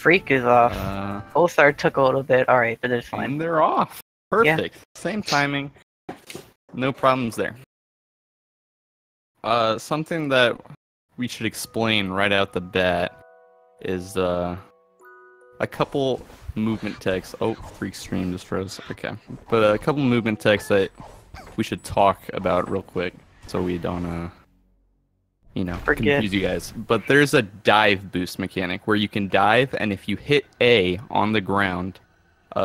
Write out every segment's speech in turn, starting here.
Freak is off. Polsaar took a little bit. Alright, but it's fine. And they're off. Perfect. Yeah. Same timing. No problems there. Something that we should explain right out the bat is a couple movement texts. Oh, Freak stream just froze. Okay. But a couple movement texts that we should talk about real quick so we don't confuse you guys. But there's a dive boost mechanic where you can dive, and if you hit A on the ground,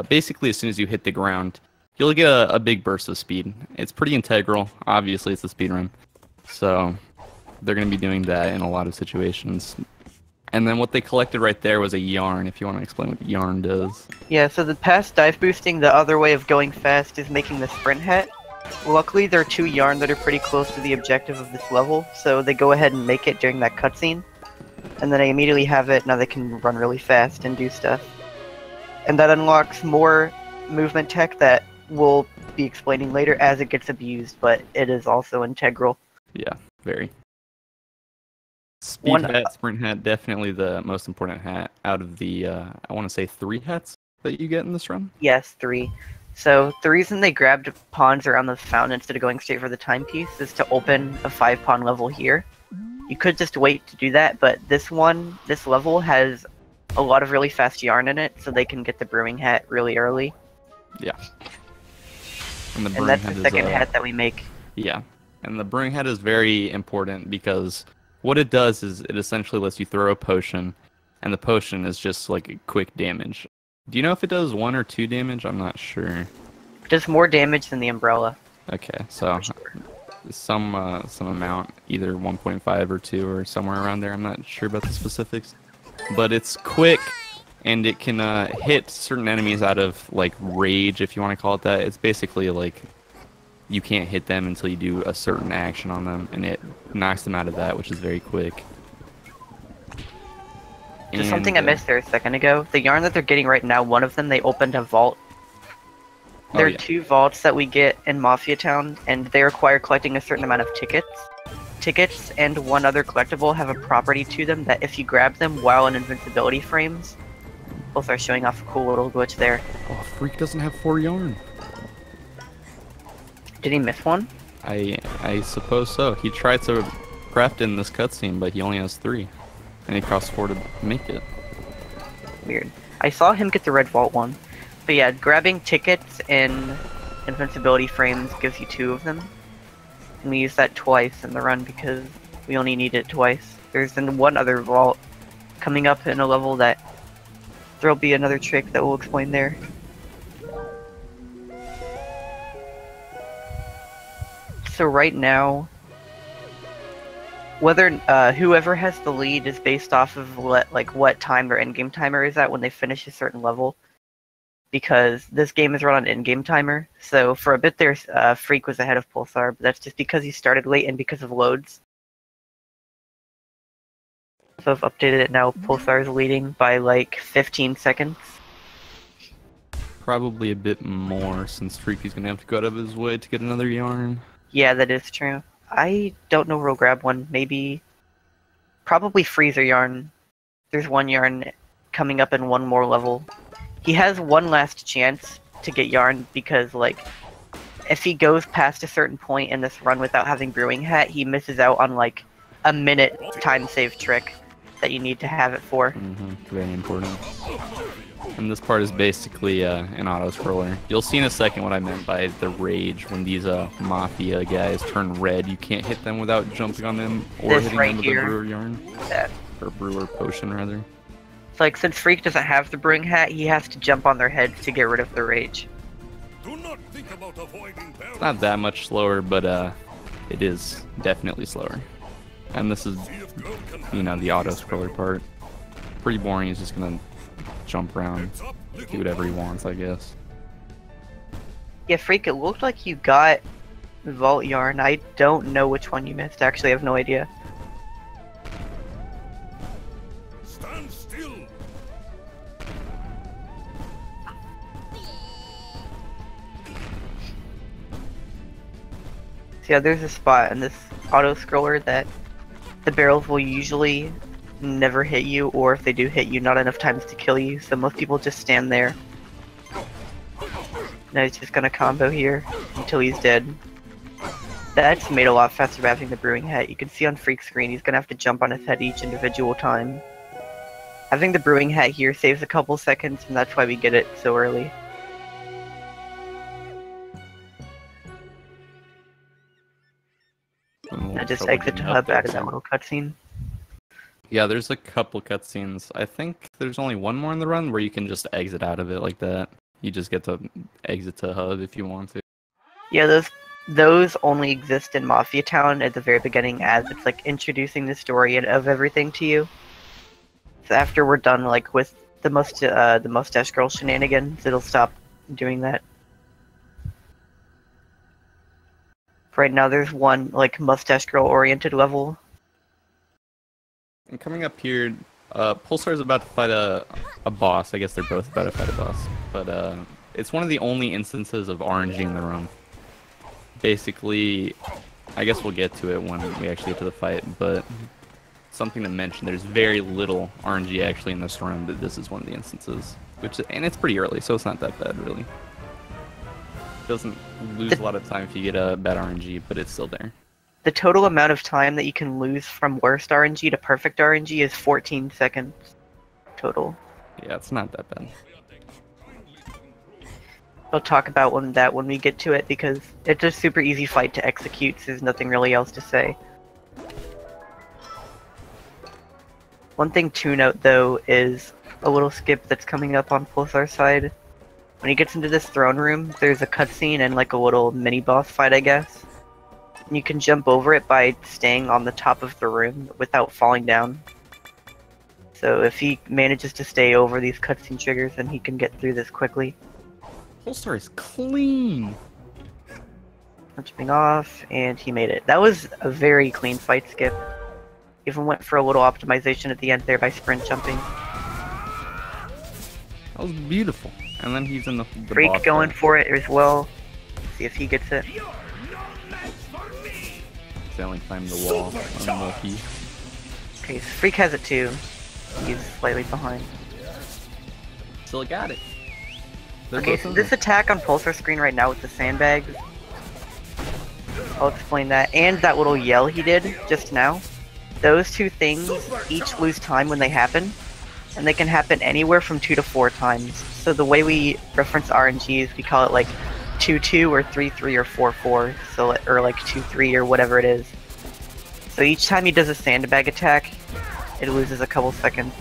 basically as soon as you hit the ground, you'll get a big burst of speed. It's pretty integral. Obviously, it's a speedrun. So they're going to be doing that in a lot of situations. And then what they collected right there was a yarn, if you want to explain what yarn does. Yeah, so the past dive boosting, the other way of going fast is making the sprint hat. Luckily, there are 2 yarn that are pretty close to the objective of this level, so they go ahead and make it during that cutscene. And then I immediately have it, now they can run really fast and do stuff. And that unlocks more movement tech that we'll be explaining later as it gets abused, but it is also integral. Yeah, very. Speed hat, sprint hat, definitely the most important hat out of the, I want to say 3 hats that you get in this run? Yes, 3. So the reason they grabbed pawns around the fountain instead of going straight for the timepiece is to open a 5-pawn level here. You could just wait to do that, but this level has a lot of really fast yarn in it, so they can get the brewing hat really early. Yeah. And that's the second hat that we make. Yeah. And the brewing hat is very important because what it does is it essentially lets you throw a potion, and the potion is just like a quick damage. Do you know if it does 1 or 2 damage? I'm not sure. It does more damage than the umbrella. Okay, so some amount, either 1.5 or 2 or somewhere around there. I'm not sure about the specifics. But it's quick, and it can hit certain enemies out of like rage, if you want to call it that. It's basically like you can't hit them until you do a certain action on them, and it knocks them out of that, which is very quick. Just something I missed there a second ago. The yarn that they're getting right now, one of them, they opened a vault. There are 2 vaults that we get in Mafia Town, and they require collecting a certain amount of tickets. Tickets and one other collectible have a property to them that if you grab them while in invincibility frames, both are showing off a cool little glitch there. Oh, Freak doesn't have 4 yarn. Did he miss one? I suppose so. He tried to craft in this cutscene, but he only has 3. And it costs 4 to make it. Weird. I saw him get the red vault one. But yeah, grabbing tickets in invincibility frames gives you 2 of them. And we use that twice in the run because we only need it twice. There's then one other vault coming up in a level that there'll be another trick that we'll explain there. So right now, whether whoever has the lead is based off of what time their in-game timer is at when they finish a certain level, because this game is run on in-game timer. So for a bit there, Freak was ahead of Polsaar, but that's just because he started late and because of loads. So I've updated it now. Polsaar is leading by like 15 seconds. Probably a bit more since Freak is gonna have to go out of his way to get another yarn. Yeah, that is true. I don't know where we'll grab one. Probably freezer yarn. There's 1 yarn coming up in 1 more level. He has 1 last chance to get yarn because, like, if he goes past a certain point in this run without having brewing hat, he misses out on like a minute time save trick that you need to have it for. Very important. And this part is basically an auto-scroller. You'll see in a second what I meant by the rage when these Mafia guys turn red. You can't hit them without jumping on them or hitting them with a brewer yarn. Yeah. Or brewer potion, rather. It's like, since Freak doesn't have the brewing hat, he has to jump on their heads to get rid of the rage. Do not think about avoiding barrels. It's not that much slower, but it is definitely slower. And this is, you know, the auto-scroller part. Pretty boring. He's just gonna jump around, do whatever he wants, I guess. Yeah, Freak, it looked like you got Vault Yarn. I don't know which one you missed. Actually, I have no idea. Stand still. So yeah, there's a spot in this auto-scroller that the barrels will usually never hit you, or if they do hit you, not enough times to kill you, so most people just stand there. Now he's just gonna combo here until he's dead. That's made a lot faster by having the brewing hat. You can see on Freak screen he's gonna have to jump on his head each individual time. Having the brewing hat here saves a couple seconds, and that's why we get it so early. Now just exit to hub out of that little cutscene. Yeah, there's a couple cutscenes. I think there's only one more in the run where you can just exit out of it like that. You just get to exit to hub if you want to. Yeah, those only exist in Mafia Town at the very beginning, as it's like introducing the story of everything to you. So after we're done like with the mustache girl shenanigans, it'll stop doing that. Right now there's one like mustache girl oriented level. And coming up here, Polsaar is about to fight a boss. I guess they're both about to fight a boss. But it's one of the only instances of RNG in the room. Basically, I guess we'll get to it when we actually get to the fight, but something to mention, there's very little RNG actually in this room, but this is one of the instances. And it's pretty early, so it's not that bad, really. It doesn't lose a lot of time if you get a bad RNG, but it's still there. The total amount of time that you can lose from worst RNG to perfect RNG is 14 seconds total. Yeah, it's not that bad. We'll talk about when we get to it, because it's a super easy fight to execute, so there's nothing really else to say. One thing to note, though, is a little skip that's coming up on Polsaar's side. When he gets into this throne room, there's a cutscene and like a little mini-boss fight, I guess. And you can jump over it by staying on the top of the room without falling down. So if he manages to stay over these cutscene triggers, then he can get through this quickly. Polsaar is clean! Jumping off, and he made it. That was a very clean fight skip. Even went for a little optimization at the end there by sprint jumping. That was beautiful. And then he's in the Freak boss going fight. for it as well. See if he gets it. He's only climbed the wall. Unlucky. Okay, so Freak has it too. He's slightly behind. Still got it. They're Okay, both so in this there. attack on Pulsar screen right now with the sandbags, I'll explain that. And that little yell he did just now. Those two things each lose time when they happen. And they can happen anywhere from 2 to 4 times. So the way we reference RNG is we call it like 2-2 or 3-3 or 4-4. So, or like 2-3 or whatever it is. So each time he does a sandbag attack, it loses a couple seconds.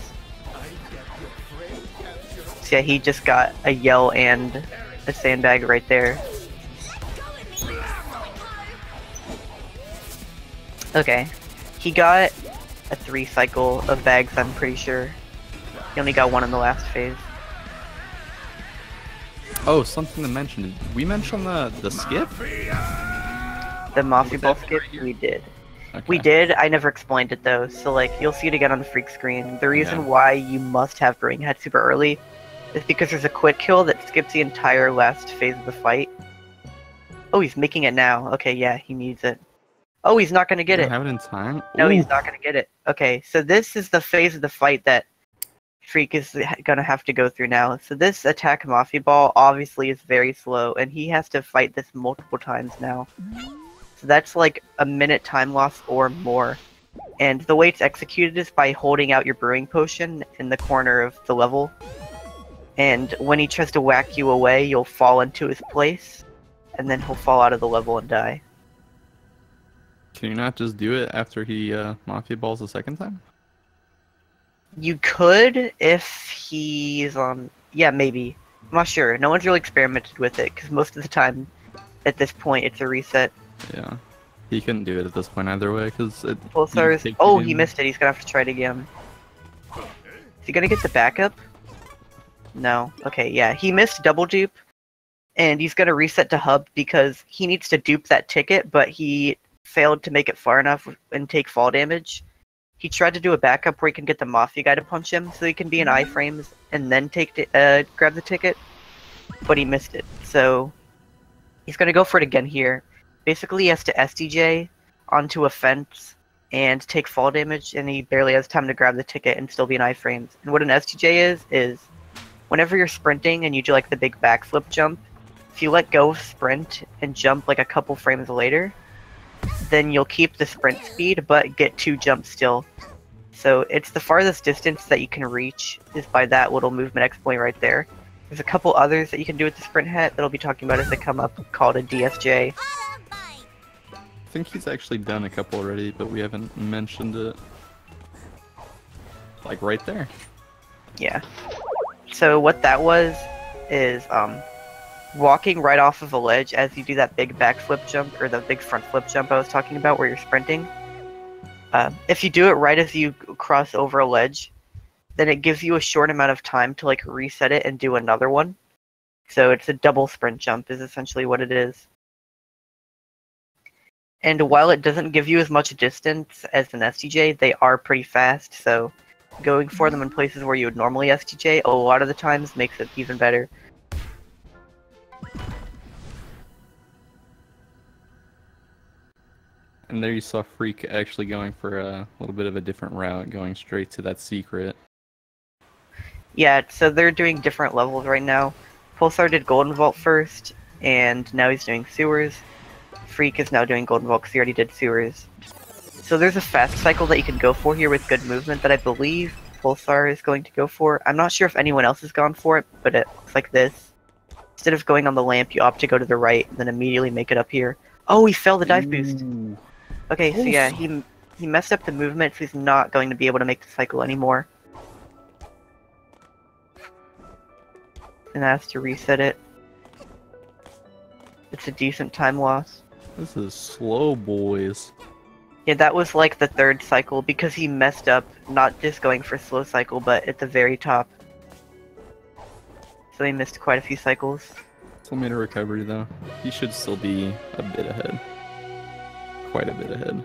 So yeah, he just got a yell and a sandbag right there. Okay. He got a 3 cycle of bags, I'm pretty sure. He only got 1 in the last phase. Oh, something to mention. Did we mention the skip? The Mafia Ball that skip? right here? We did. Okay. We did, I never explained it though, so like, you'll see it again on the Freak screen. The reason Yeah. why you must have Brewing Hat super early is because there's a quick kill that skips the entire last phase of the fight. Oh, he's making it now. Okay, yeah, he needs it. Oh, he's not gonna get You it. don't have it in time? No, Ooh. he's not gonna get it. Okay, so this is the phase of the fight that Freak is gonna have to go through now. So this attack Mafia Ball obviously is very slow, and he has to fight this multiple times now. So that's like a minute time loss or more. And the way it's executed is by holding out your brewing potion in the corner of the level. And when he tries to whack you away, you'll fall into his place, and then he'll fall out of the level and die. Can you not just do it after he Mafia Balls the second time? You could if he's on... Yeah, maybe. I'm not sure. No one's really experimented with it, because most of the time, at this point, it's a reset. Yeah. He couldn't do it at this point either way, because it... Polsaar's... Oh, he missed it. He's gonna have to try it again. Is he gonna get the backup? No. Okay, yeah. He missed double dupe, and he's gonna reset to hub because he needs to dupe that ticket, but he failed to make it far enough and take fall damage. He tried to do a backup where he can get the Mafia guy to punch him so he can be in iframes and then grab the ticket, but he missed it. So he's gonna go for it again here. Basically, he has to SDJ onto a fence and take fall damage, and he barely has time to grab the ticket and still be in iframes. And what an STJ is whenever you're sprinting and you do like the big backflip jump, if you let go of sprint and jump like a couple frames later, then you'll keep the sprint speed but get 2 jumps still. So it's the farthest distance that you can reach is by that little movement exploit right there. There's a couple others that you can do with the sprint hat that I'll be talking about as they come up, called a DSJ. I think he's actually done a couple already, but we haven't mentioned it. Like right there. Yeah. So what that was is walking right off of a ledge as you do that big backflip jump, or the big front flip jump I was talking about where you're sprinting. If you do it right as you cross over a ledge, then it gives you a short amount of time to like reset it and do another one. So it's a double sprint jump is essentially what it is. And while it doesn't give you as much distance as an STJ, they are pretty fast, so going for them in places where you would normally STJ a lot of the times makes it even better. And there you saw Freak actually going for a little bit of a different route, going straight to that secret. Yeah, so they're doing different levels right now. Polsaar did Golden Vault first, and now he's doing Sewers. Freak is now doing Golden Vault because he already did Sewers. So there's a fast cycle that you can go for here with good movement that I believe Polsaar is going to go for. I'm not sure if anyone else has gone for it, but it looks like this. Instead of going on the lamp, you opt to go to the right, and then immediately make it up here. Oh, he fell the dive boost! Okay, so yeah, he messed up the movement, so he's not going to be able to make the cycle anymore. And has to reset it. It's a decent time loss. This is slow, boys. Yeah, that was like the 3rd cycle because he messed up, not just going for slow cycle, but at the very top. So he missed quite a few cycles. Still made a recovery though. He should still be a bit ahead. Quite a bit ahead.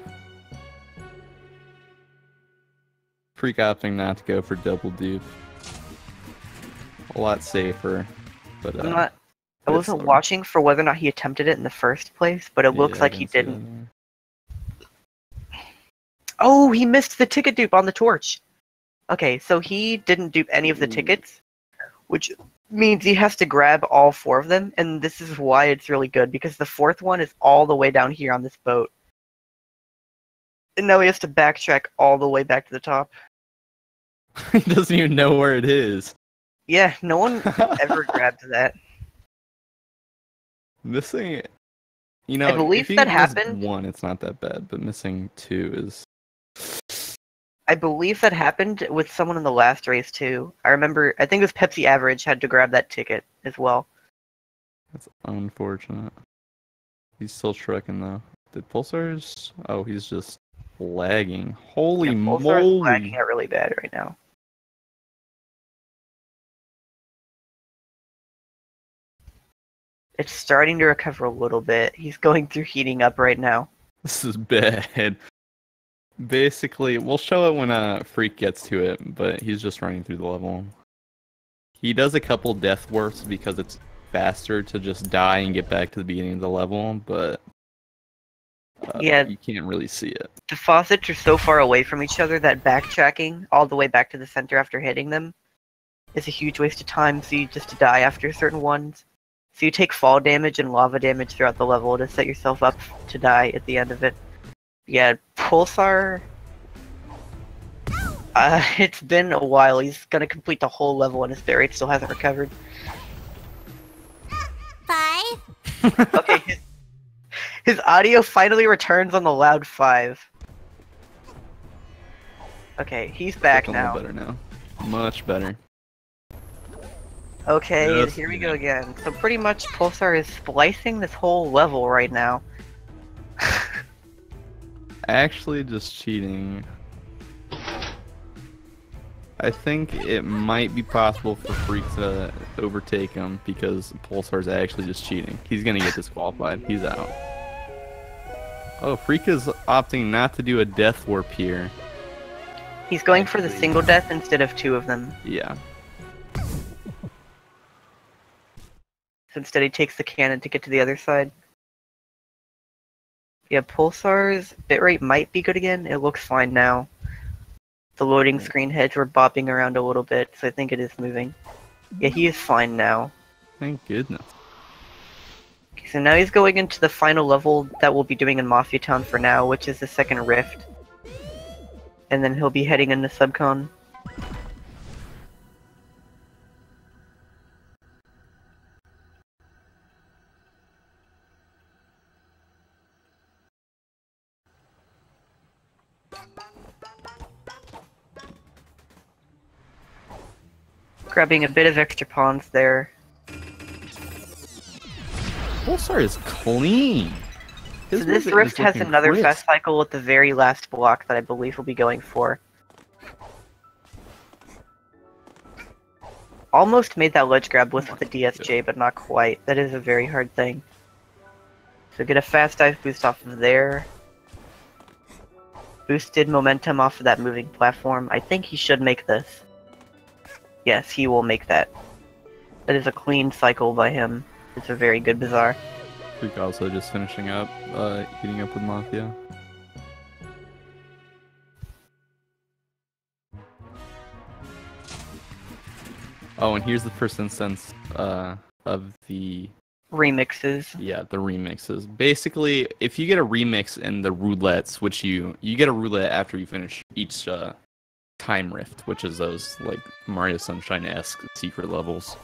Freak opting not to go for double dupe. A lot safer, but I wasn't watching for whether or not he attempted it in the first place, but it looks like he didn't. Oh, he missed the ticket dupe on the torch. Okay, so he didn't dupe any of the tickets, which means he has to grab all 4 of them, and this is why it's really good, because the 4th one is all the way down here on this boat. And now he has to backtrack all the way back to the top. He doesn't even know where it is. Yeah, no one ever grabbed that. Missing, you know, I believe if you that miss happened. 1, it's not that bad, but missing 2 is. I believe that happened with someone in the last race too. I think it was Pepsi Average had to grab that ticket as well. That's unfortunate. He's still trucking though. Did Polsaar's? Oh, he's just lagging. Holy moly! Polsaar's lagging out really bad right now. It's starting to recover a little bit. He's going through heating up right now. This is bad. Basically, we'll show it when Freak gets to it, but he's just running through the level. He does a couple death warps because it's faster to just die and get back to the beginning of the level, but yeah, you can't really see it. The faucets are so far away from each other that backtracking all the way back to the center after hitting them is a huge waste of time, so you just die after certain ones. So you take fall damage and lava damage throughout the level to set yourself up to die at the end of it. Yeah, Polsaar... it's been a while. He's gonna complete the whole level and his bit rate still hasn't recovered. 5. Okay, his audio finally returns on the loud 5. Okay, he's back now. Better now. Much better. Okay, Yes, and here we go again. So pretty much Polsaar is splicing this whole level right now. Actually, just cheating. I think it might be possible for Freak to overtake him because Polsaar's actually just cheating. He's gonna get disqualified. He's out. Oh, Freak is opting not to do a death warp here. He's going for the single death instead of 2 of them. Yeah. So instead he takes the cannon to get to the other side. Yeah, Pulsaar's bitrate might be good again. It looks fine now. The loading screen heads were bopping around a little bit, so I think it is moving. Yeah, he is fine now. Thank goodness. Okay, so now he's going into the final level that we'll be doing in Mafia Town for now, which is the second rift. And then he'll be heading into Subcon. Grabbing a bit of extra pawns there. Polsaar is clean. So this rift has another fast cycle at the very last block that I believe we'll be going for. Almost made that ledge grab with the DSJ, but not quite. That is a very hard thing. So get a fast dive boost off of there. Boosted momentum off of that moving platform. I think he should make this. Yes, he will make that. That is a clean cycle by him. It's a very good Bazaar. Freak also just finishing up, heating up with Mafia. Oh, and here's the first instance of the remixes. Yeah, the remixes. Basically, if you get a remix in the roulettes, which you get a roulette after you finish each time rift, which is those like Mario Sunshine-esque secret levels.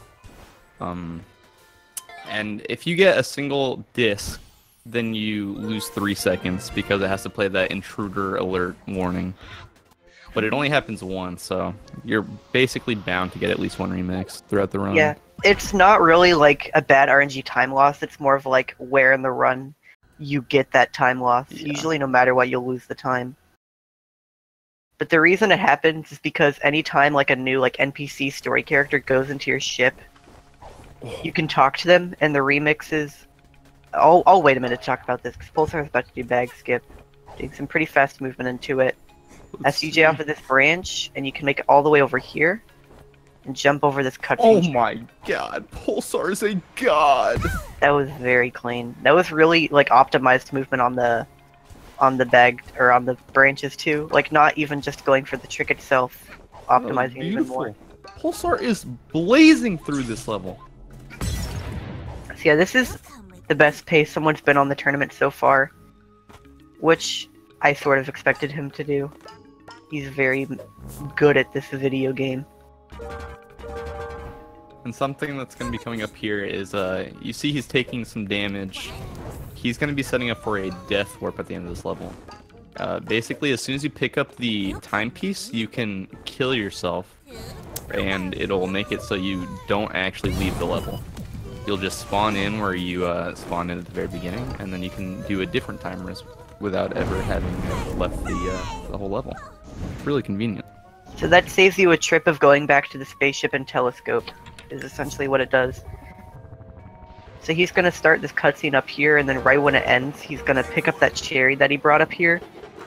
And if you get a single disc, then you lose 3 seconds because it has to play that intruder alert warning. But it only happens once, so you're basically bound to get at least one remix throughout the run. Yeah, it's not really like a bad RNG time loss, it's more of like where in the run you get that time loss. Yeah. Usually no matter what, you'll lose the time. But the reason it happens is because anytime like a new like NPC story character goes into your ship, you can talk to them, and the remixes... I'll wait a minute to talk about this, because Polsaar is about to do bag skip. Doing some pretty fast movement into it. SUJ off of this branch, and you can make it all the way over here, and jump over this cutscene. Oh my god, Polsaar is a god! That was very clean. That was really, like, optimized movement on the bag, or on the branches too. Like, not even just going for the trick itself, optimizing even more. Polsaar is blazing through this level. So yeah, this is the best pace someone's been on the tournament so far, which I sort of expected him to do. He's very good at this video game. And something that's going to be coming up here is, you see he's taking some damage. He's going to be setting up for a death warp at the end of this level. Basically, as soon as you pick up the timepiece, you can kill yourself, and it'll make it so you don't actually leave the level. You'll just spawn in where you spawned in at the very beginning, and then you can do a different time risk without ever having left the whole level. It's really convenient. So that saves you a trip of going back to the spaceship and telescope, is essentially what it does. So he's going to start this cutscene up here, and then right when it ends, he's going to pick up that cherry that he brought up here,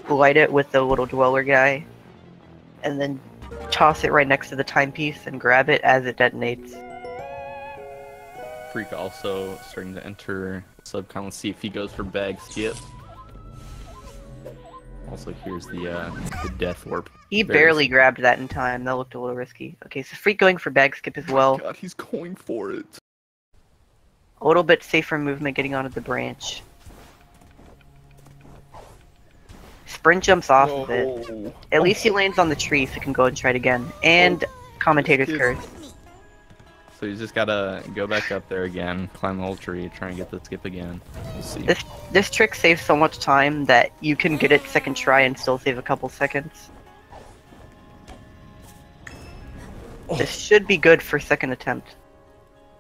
light it with the little dweller guy, and then toss it right next to the timepiece and grab it as it detonates. Freak also starting to enter Subcon. Let's see if he goes for bag skip. Also, here's the death warp. He barely grabbed that in time. That looked a little risky. Okay, so Freak going for bag skip as well. God, he's going for it. A little bit safer movement getting onto the branch. Sprint jumps off of it. At least he lands on the tree so he can go and try it again. And commentator's curse. So he's just gotta go back up there again, climb the whole tree, try and get the skip again. We'll see. This trick saves so much time that you can get it second try and still save a couple seconds. This should be good for second attempt.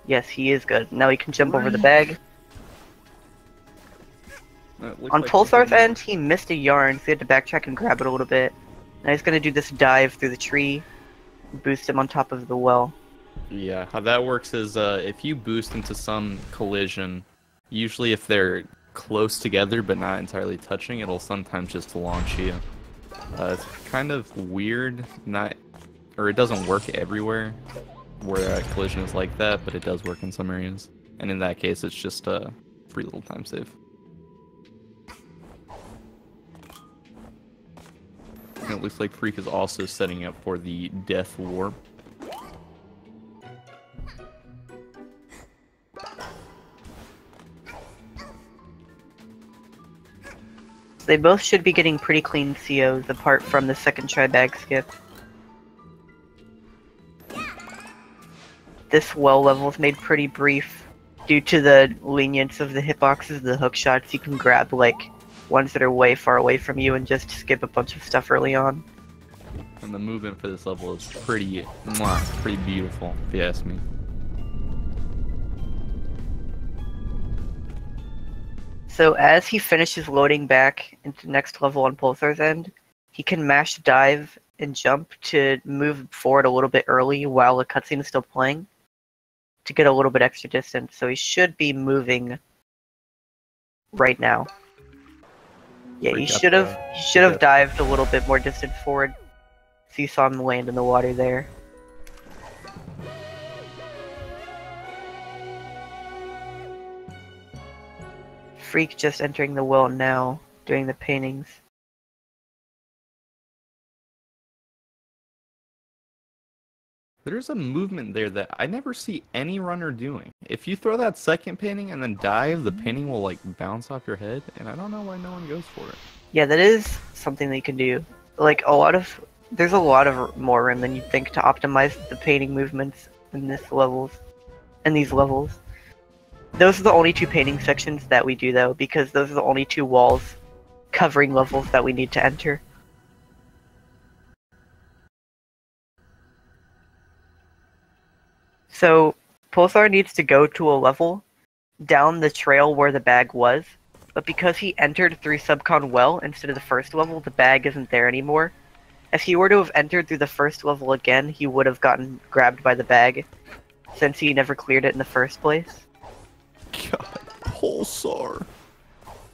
Yes, he is good. Now he can jump over the bag. On Pulsaar's end, he missed a yarn, so he had to backtrack and grab it a little bit. Now he's gonna do this dive through the tree, boost him on top of the well. Yeah, how that works is if you boost into some collision, usually if they're close together but not entirely touching, it'll sometimes just launch you. It's kind of weird, it doesn't work everywhere where a collision is like that, but it does work in some areas. And in that case, it's just a free little time save. And it looks like Phreak is also setting up for the Death Warp. They both should be getting pretty clean COs apart from the second try bag skip. This well level is made pretty brief due to the lenience of the hitboxes, the hook shots. You can grab like ones that are way far away from you and just skip a bunch of stuff early on. And the movement for this level is pretty beautiful, if you ask me. So as he finishes loading back into next level on Polsaar's end, he can mash dive and jump to move forward a little bit early while the cutscene is still playing to get a little bit extra distance. So he should be moving right now. Yeah, he should have dived a little bit more distance forward. So you saw him land in the water there. Phreak just entering the well now, doing the paintings. There's a movement there that I never see any runner doing. If you throw that second painting and then dive, the painting will like bounce off your head, and I don't know why no one goes for it. Yeah, that is something that you can do. Like there's a lot of more room than you'd think to optimize the painting movements in these levels. Those are the only two painting sections that we do though, because those are the only two walls covering levels that we need to enter. So, Polsaar needs to go to a level down the trail where the bag was, but because he entered through Subcon well instead of the first level, the bag isn't there anymore. If he were to have entered through the first level again, he would have gotten grabbed by the bag, since he never cleared it in the first place. God, Polsaar.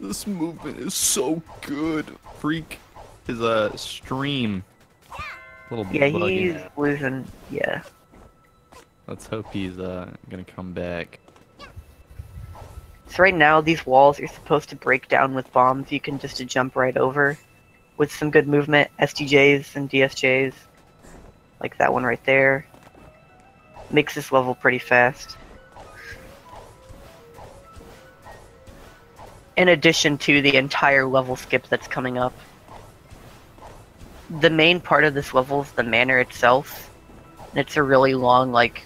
This movement is so good. Phreak is a stream. Little Yeah, buggy. he's losing. Yeah. Let's hope he's gonna come back. So right now, these walls are supposed to break down with bombs. You can just jump right over with some good movement, STJs and DSJs, like that one right there. Makes this level pretty fast. In addition to the entire level skip that's coming up. The main part of this level is the manor itself. And it's a really long, like,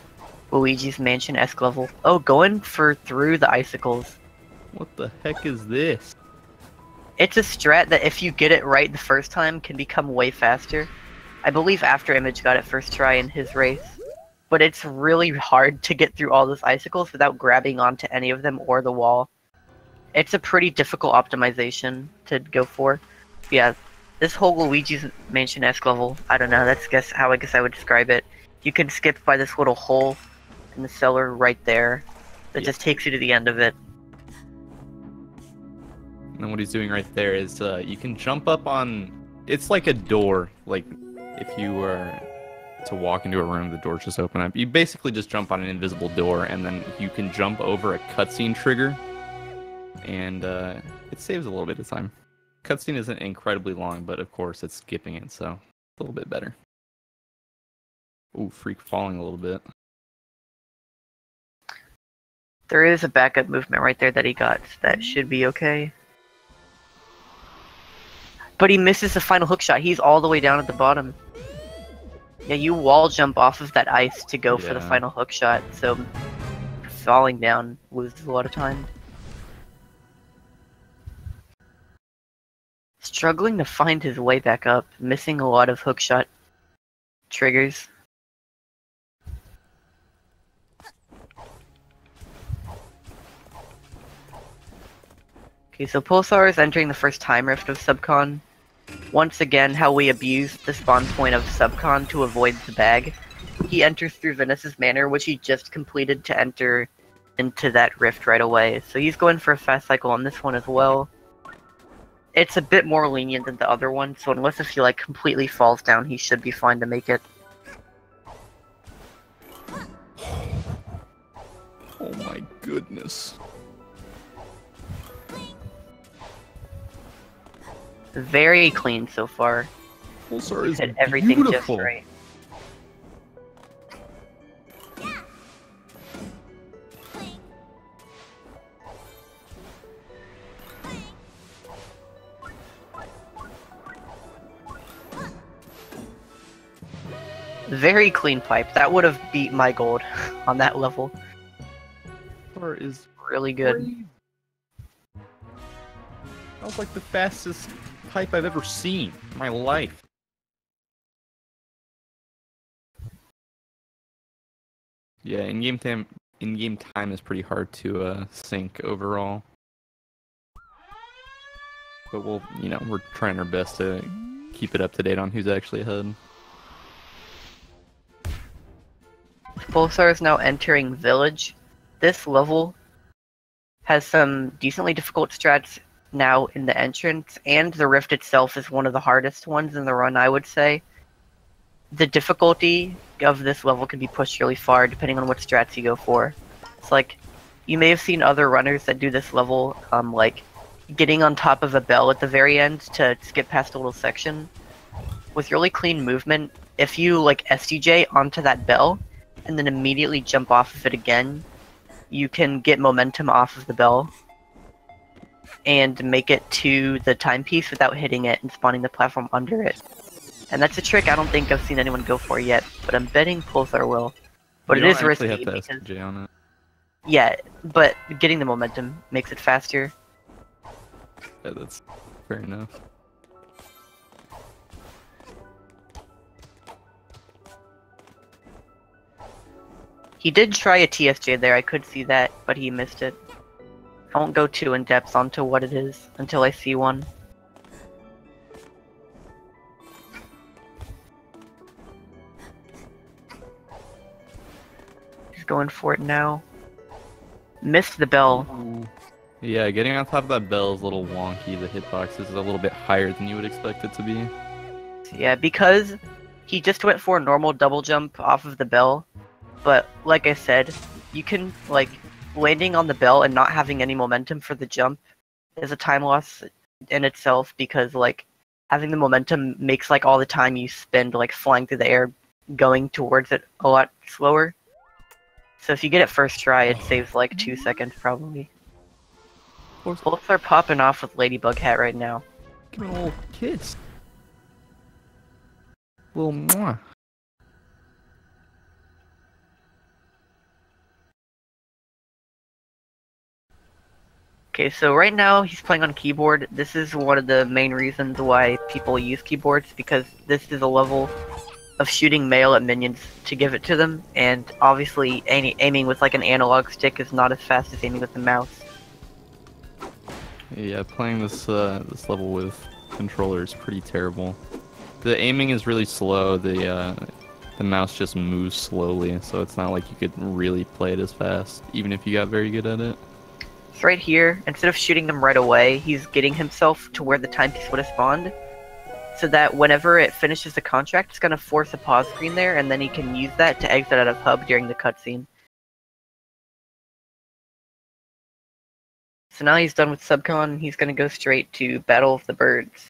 Luigi's Mansion-esque level. Oh, going through the icicles. What the heck is this? It's a strat that if you get it right the first time can become way faster. I believe After Image got it first try in his race. But it's really hard to get through all those icicles without grabbing onto any of them or the wall. It's a pretty difficult optimization to go for. Yeah, this whole Luigi's Mansion-esque level, I don't know, that's how I guess I would describe it. You can skip by this little hole in the cellar right there that just takes you to the end of it. And what he's doing right there is you can jump up on... It's like a door. Like, if you were to walk into a room, the doors just open up. You basically just jump on an invisible door, and then you can jump over a cutscene trigger. And it saves a little bit of time. Cutscene isn't incredibly long, but of course it's skipping it, so a little bit better. Ooh, Phreak falling a little bit. There is a backup movement right there that he got. That should be okay. But he misses the final hook shot. He's all the way down at the bottom. Yeah, you wall jump off of that ice to go for the final hook shot, so falling down loses a lot of time. Struggling to find his way back up, missing a lot of hookshot triggers. Okay, so Polsaar is entering the first time rift of Subcon. Once again, how we abuse the spawn point of Subcon to avoid the bag. He enters through Venice's Manor, which he just completed to enter into that rift right away. So he's going for a fast cycle on this one as well. It's a bit more lenient than the other one, so unless if he like completely falls down, he should be fine to make it. Oh my goodness. Very clean so far. Polsaar is Hit everything beautiful. just right. Very clean pipe. That would have beat my gold on that level. Polsaar is Really good. crazy. That was like the fastest pipe I've ever seen in my life. Yeah, in-game time is pretty hard to sync overall. But we'll, we're trying our best to keep it up to date on who's actually ahead. Polsaar is now entering Village. This level has some decently difficult strats now in the entrance, and the rift itself is one of the hardest ones in the run, I would say. The difficulty of this level can be pushed really far depending on what strats you go for. It's like, you may have seen other runners that do this level, like getting on top of a bell at the very end to skip past a little section. With really clean movement, if you like SDJ onto that bell, and then immediately jump off of it again, you can get momentum off of the bell and make it to the timepiece without hitting it and spawning the platform under it. And that's a trick I don't think I've seen anyone go for yet, but I'm betting Polsaar will. But it is risky have to because, SJ on it. yeah, but getting the momentum makes it faster. Yeah, that's fair enough. He did try a TSJ there, I could see that, but he missed it. I won't go too in depth onto what it is until I see one. He's going for it now. Missed the bell. Ooh. Yeah, getting on top of that bell is a little wonky. The hitbox is a little bit higher than you would expect it to be. Yeah, because he just went for a normal double jump off of the bell. But like I said, you can, like, landing on the bell and not having any momentum for the jump is a time loss in itself, because, like, having the momentum makes, like, all the time you spend, like, flying through the air going towards it a lot slower. So if you get it first try, it saves, like, 2 seconds, probably. Both are popping off with Ladybug Hat right now. Give me a little kiss. Little mwah. Okay, so right now he's playing on keyboard. This is one of the main reasons why people use keyboards, because this is a level of shooting mail at minions to give it to them, and obviously aiming with like an analog stick is not as fast as aiming with the mouse. Yeah, playing this this level with controller is pretty terrible. The aiming is really slow. The mouse just moves slowly, so it's not like you could really play it as fast, even if you got very good at it. So right here, instead of shooting them right away, he's getting himself to where the timepiece would have spawned, so that whenever it finishes the contract, it's going to force a pause screen there, and then he can use that to exit out of hub during the cutscene. So now he's done with Subcon, he's going to go straight to Battle of the Birds.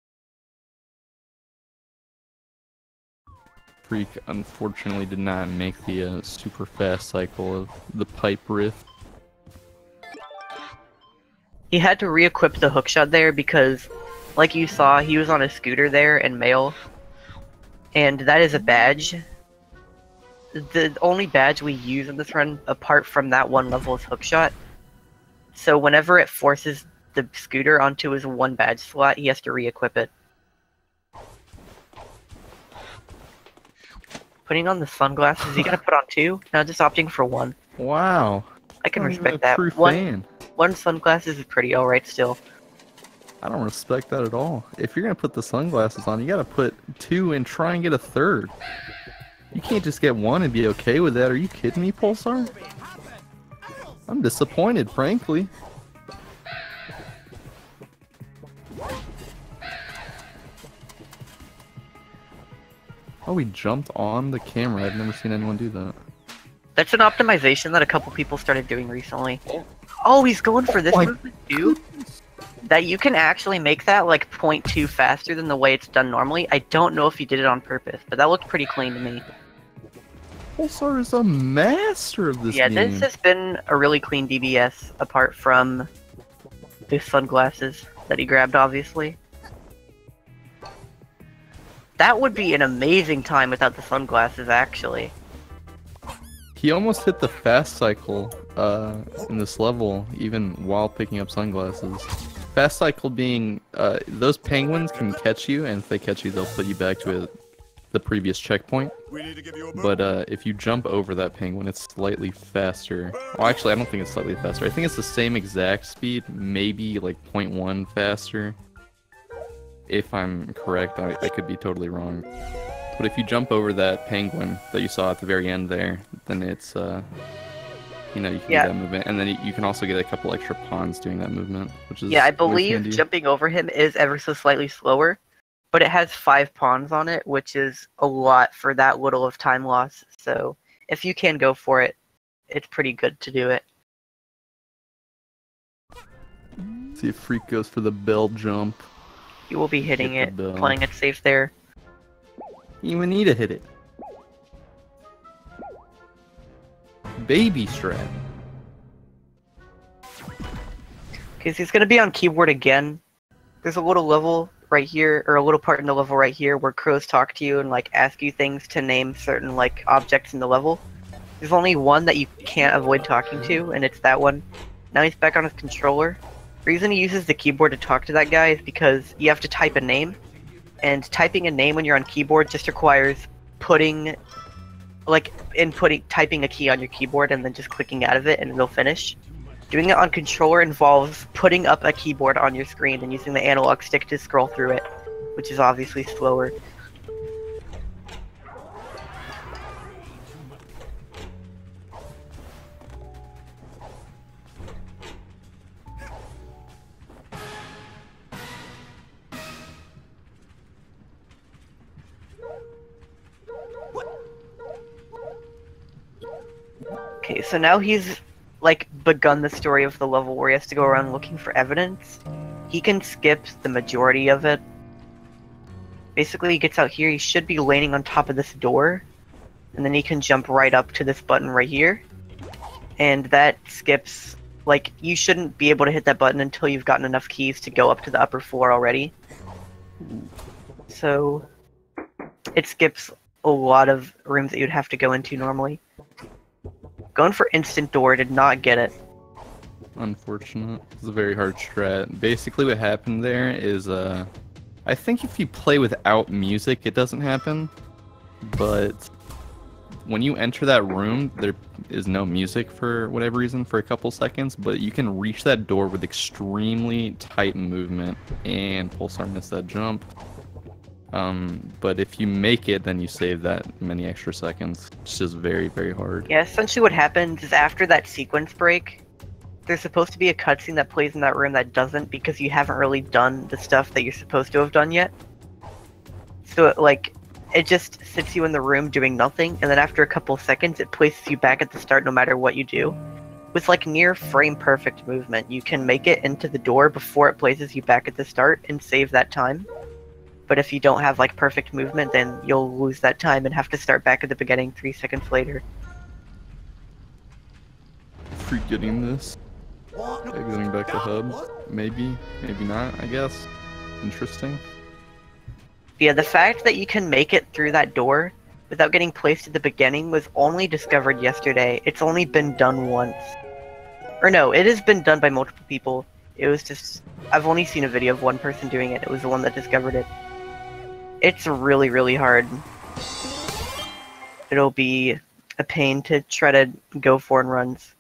Freak unfortunately did not make the super fast cycle of the pipe rift. He had to re-equip the hookshot there because, like you saw, he was on a scooter there in mail, and that is a badge. The only badge we use in this run, apart from that one level, is hookshot. So whenever it forces the scooter onto his one badge slot, he has to re-equip it. Putting on the sunglasses, he gonna put on 2? No, just opting for 1. Wow. I can Not even respect a that. true fan. One sunglasses is pretty alright still. I don't respect that at all. If you're gonna put the sunglasses on, you gotta put 2 and try and get a 3rd. You can't just get 1 and be okay with that. Are you kidding me, Polsaar? I'm disappointed, frankly. Oh, he jumped on the camera. I've never seen anyone do that. That's an optimization that a couple people started doing recently. Oh, he's going for this movement too? that you can actually make that like 0.2 faster than the way it's done normally. I don't know if you did it on purpose, but that looked pretty clean to me. Polsaar is a master of this Yeah, game. this has been a really clean DBS, apart from the sunglasses that he grabbed, obviously. That would be an amazing time without the sunglasses, actually. He almost hit the fast cycle in this level, even while picking up sunglasses. Fast cycle being, those penguins can catch you, and if they catch you, they'll put you back to the previous checkpoint. We need to give you a But if you jump over that penguin, it's slightly faster. Well, actually, I don't think it's slightly faster. I think it's the same exact speed, maybe like 0.1 faster. If I'm correct, I could be totally wrong. But if you jump over that penguin that you saw at the very end there, then it's, you know, you can do that movement. And then you can also get a couple extra pawns doing that movement, which is Yeah, I always believe handy. jumping over him is ever so slightly slower, but it has 5 pawns on it, which is a lot for that little of time loss. So if you can go for it, it's pretty good to do it. See if Freak goes for the bell jump. You will be hitting Hit it, the bell. playing it safe there. You even need to hit it. Baby strat. Because he's going to be on keyboard again. There's a little level right here, or a little part in the level right here, where crows talk to you and like ask you things to name certain like objects in the level. There's only one that you can't avoid talking to, and it's that one. Now he's back on his controller. The reason he uses the keyboard to talk to that guy is because you have to type a name, and typing a name when you're on keyboard just requires typing a key on your keyboard and then just clicking out of it and it'll finish. Doing it on controller involves putting up a keyboard on your screen and using the analog stick to scroll through it, which is obviously slower. Okay, so now he's like begun the story of the level where he has to go around looking for evidence. He can skip the majority of it. Basically, he gets out here, he should be landing on top of this door, and then he can jump right up to this button right here. And that skips, like, you shouldn't be able to hit that button until you've gotten enough keys to go up to the upper floor already. So, it skips a lot of rooms that you'd have to go into normally. Going for instant door, did not get it. Unfortunate. It's a very hard strat. Basically what happened there is, I think if you play without music, it doesn't happen. But when you enter that room, there is no music for whatever reason for a couple seconds, but you can reach that door with extremely tight movement, and Polsaar missed that jump. But if you make it, then you save that many extra seconds. It's just very, very hard. Yeah, essentially what happens is after that sequence break, there's supposed to be a cutscene that plays in that room that doesn't because you haven't really done the stuff that you're supposed to have done yet. So, it just sits you in the room doing nothing, and then after a couple seconds, it places you back at the start no matter what you do. With, near frame-perfect movement, you can make it into the door before it places you back at the start and save that time. But if you don't have, perfect movement, then you'll lose that time and have to start back at the beginning 3 seconds later. Freak getting this. Exiting back to hub. Maybe, maybe not, I guess. Interesting. Yeah, the fact that you can make it through that door without getting placed at the beginning was only discovered yesterday. It's only been done once. Or no, it has been done by multiple people. It was just... I've only seen a video of one person doing it. It was the one that discovered it. It's really, really hard. It'll be a pain to try to go for in runs.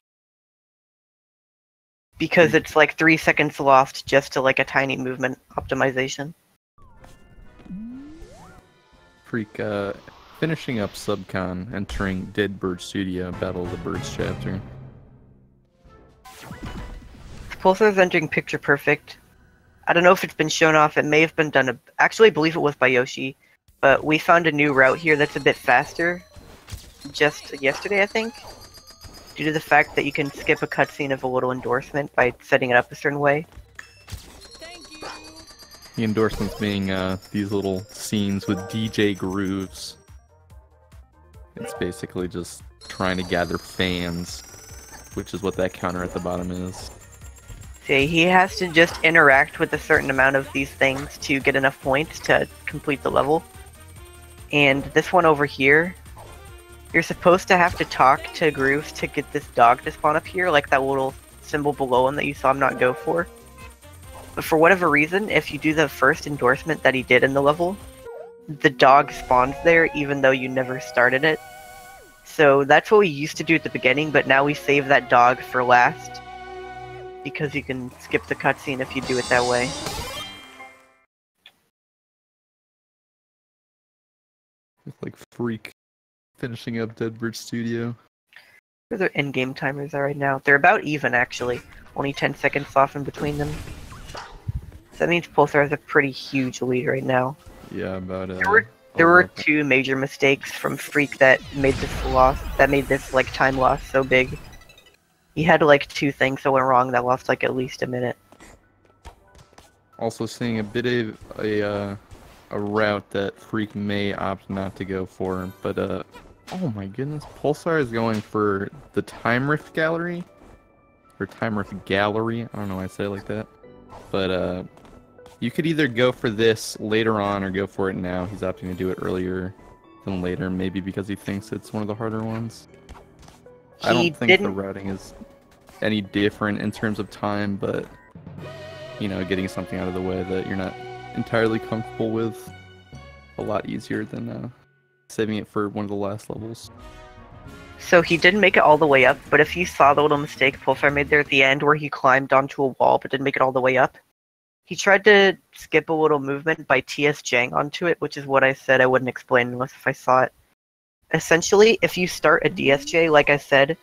Because it's 3 seconds lost just to a tiny movement optimization. Freak, finishing up Subcon, entering Dead Bird Studio, Battle of the Birds chapter. Polsaar's entering Picture Perfect. I don't know if it's been shown off, it may have been done, actually I believe it was by Yoshi, but we found a new route here that's a bit faster, just yesterday I think, due to the fact that you can skip a cutscene of a little endorsement by setting it up a certain way. The endorsements being these little scenes with DJ grooves. It's basically just trying to gather fans, which is what that counter at the bottom is. See, he has to just interact with a certain amount of these things to get enough points to complete the level. And this one over here, you're supposed to have to talk to grooves to get this dog to spawn up here, like that little symbol below him that you saw him not go for. But for whatever reason, if you do the first endorsement that he did in the level, the dog spawns there even though you never started it. So that's what we used to do at the beginning, but now we save that dog for last, because you can skip the cutscene if you do it that way. It's like Freak finishing up Deadbird Studio. Where their in-game timers are right now. They're about even, actually. Only 10 seconds off in between them. So that means Polsaar has a pretty huge lead right now. Yeah, about There were two major mistakes from Freak that made this like time loss so big. He had like two things that went wrong that lost like at least a minute. Also seeing a bit of a route that Freak may opt not to go for, but oh my goodness, Polsaar is going for the Time Rift Gallery, or Time Rift Gallery. I don't know why I say it like that, but you could either go for this later on or go for it now. He's opting to do it earlier than later, maybe because he thinks it's one of the harder ones. I don't think the routing is any different in terms of time, but, you know, getting something out of the way that you're not entirely comfortable with, a lot easier than saving it for one of the last levels. So he didn't make it all the way up, but if you saw the little mistake Polsaar made there at the end where he climbed onto a wall but didn't make it all the way up, he tried to skip a little movement by TSJing onto it, which is what I said I wouldn't explain unless if I saw it. Essentially, if you start a DSJ, like I said,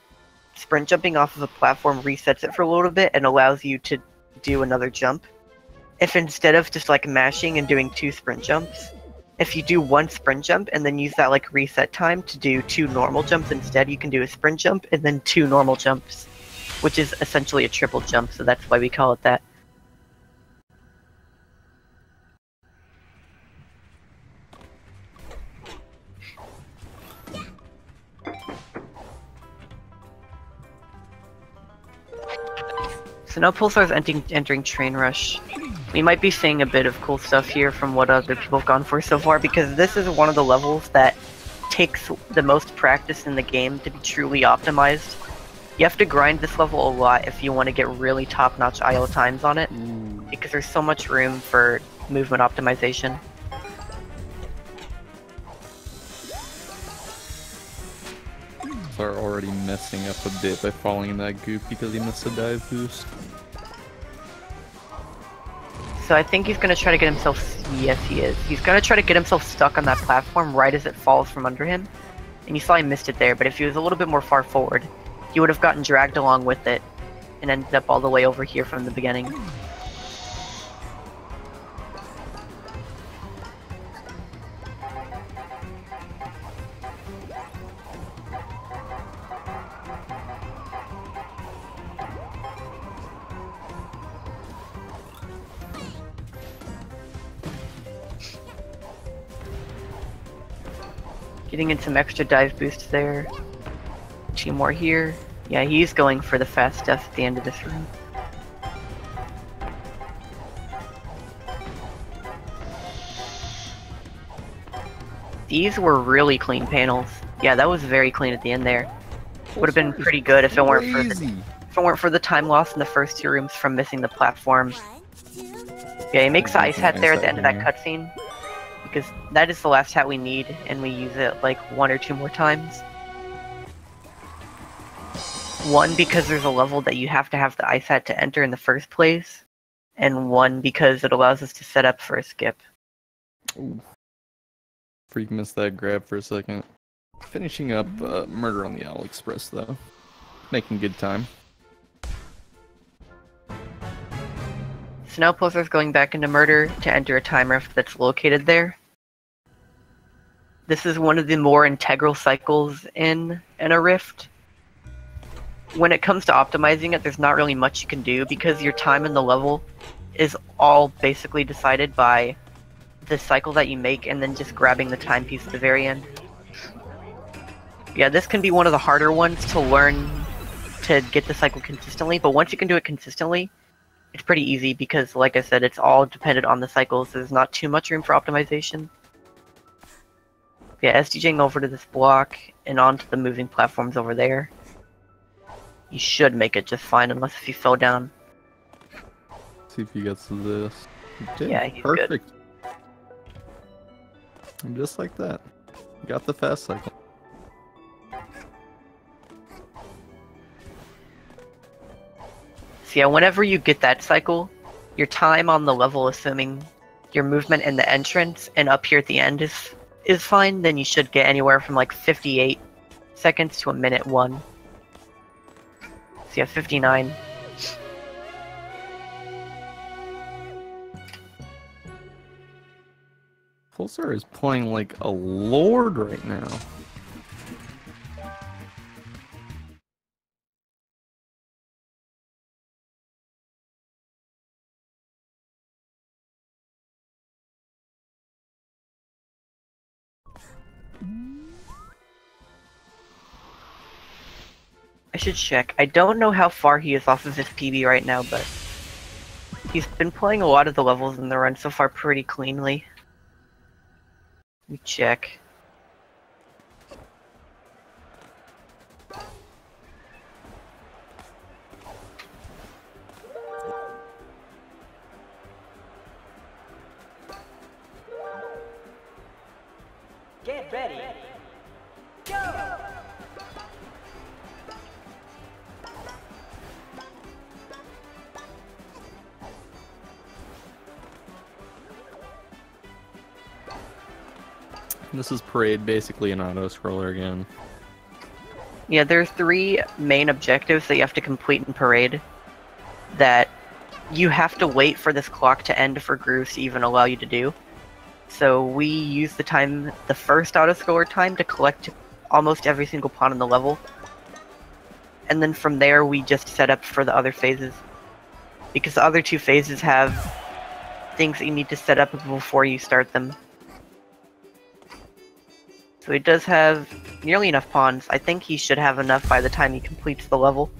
sprint jumping off of a platform resets it for a little bit and allows you to do another jump. If instead of just like mashing and doing 2 sprint jumps, if you do 1 sprint jump and then use that like reset time to do 2 normal jumps instead, you can do a sprint jump and then 2 normal jumps, which is essentially a triple jump, so that's why we call it that. So now Polsaar's entering Train Rush. We might be seeing a bit of cool stuff here from what other people have gone for so far, because this is one of the levels that takes the most practice in the game to be truly optimized. You have to grind this level a lot if you want to get really top-notch IO times on it, because there's so much room for movement optimization. Are already messing up a bit by falling in that goop because he missed a dive boost. So I think he's going to try to get himself... Yes, he is. He's going to try to get himself stuck on that platform right as it falls from under him. And you saw he missed it there, but if he was a little bit more far forward, he would have gotten dragged along with it and ended up all the way over here from the beginning. Getting in some extra dive boosts there. 2 more here. Yeah, he's going for the fast death at the end of this room. These were really clean panels. Yeah, that was very clean at the end there. Would have been pretty good if it weren't for the time loss in the first 2 rooms from missing the platform. Yeah, he makes the ice hat there at the end of that cutscene, because that is the last hat we need, and we use it like 1 or 2 more times. 1, because there's a level that you have to have the ice hat to enter in the first place, and 1, because it allows us to set up for a skip. Ooh. Freak missed that grab for a second. Finishing up Murder on the Owl Express, though. Making good time. So now Polsaar's going back into Murder to enter a time rift that's located there. This is one of the more integral cycles in a rift. When it comes to optimizing it, there's not really much you can do because your time in the level is all basically decided by the cycle that you make and then just grabbing the timepiece at the very end. Yeah, this can be one of the harder ones to learn to get the cycle consistently, but once you can do it consistently, it's pretty easy because, like I said, it's all dependent on the cycles. There's not too much room for optimization. Yeah, SDJing over to this block and onto the moving platforms over there. You should make it just fine, unless if you fell down. See if he gets to this. Okay, Yeah, he's perfect. And just like that, got the fast cycle. So yeah, whenever you get that cycle, your time on the level, assuming your movement in the entrance and up here at the end is fine, then you should get anywhere from like 58 seconds to a minute 1. So yeah, 59. Polsaar is playing like a lord right now. I should check. I don't know how far he is off of his PB right now, but he's been playing a lot of the levels in the run so far pretty cleanly. Let me check. Get ready. Go! This is Parade, basically an auto-scroller again. Yeah, there are 3 main objectives that you have to complete in Parade that you have to wait for this clock to end for grooves to even allow you to do. So we use the first auto-scroller time to collect almost every single pawn in the level. And then from there we just set up for the other phases. Because the other 2 phases have things that you need to set up before you start them. So he does have nearly enough pawns. I think he should have enough by the time he completes the level.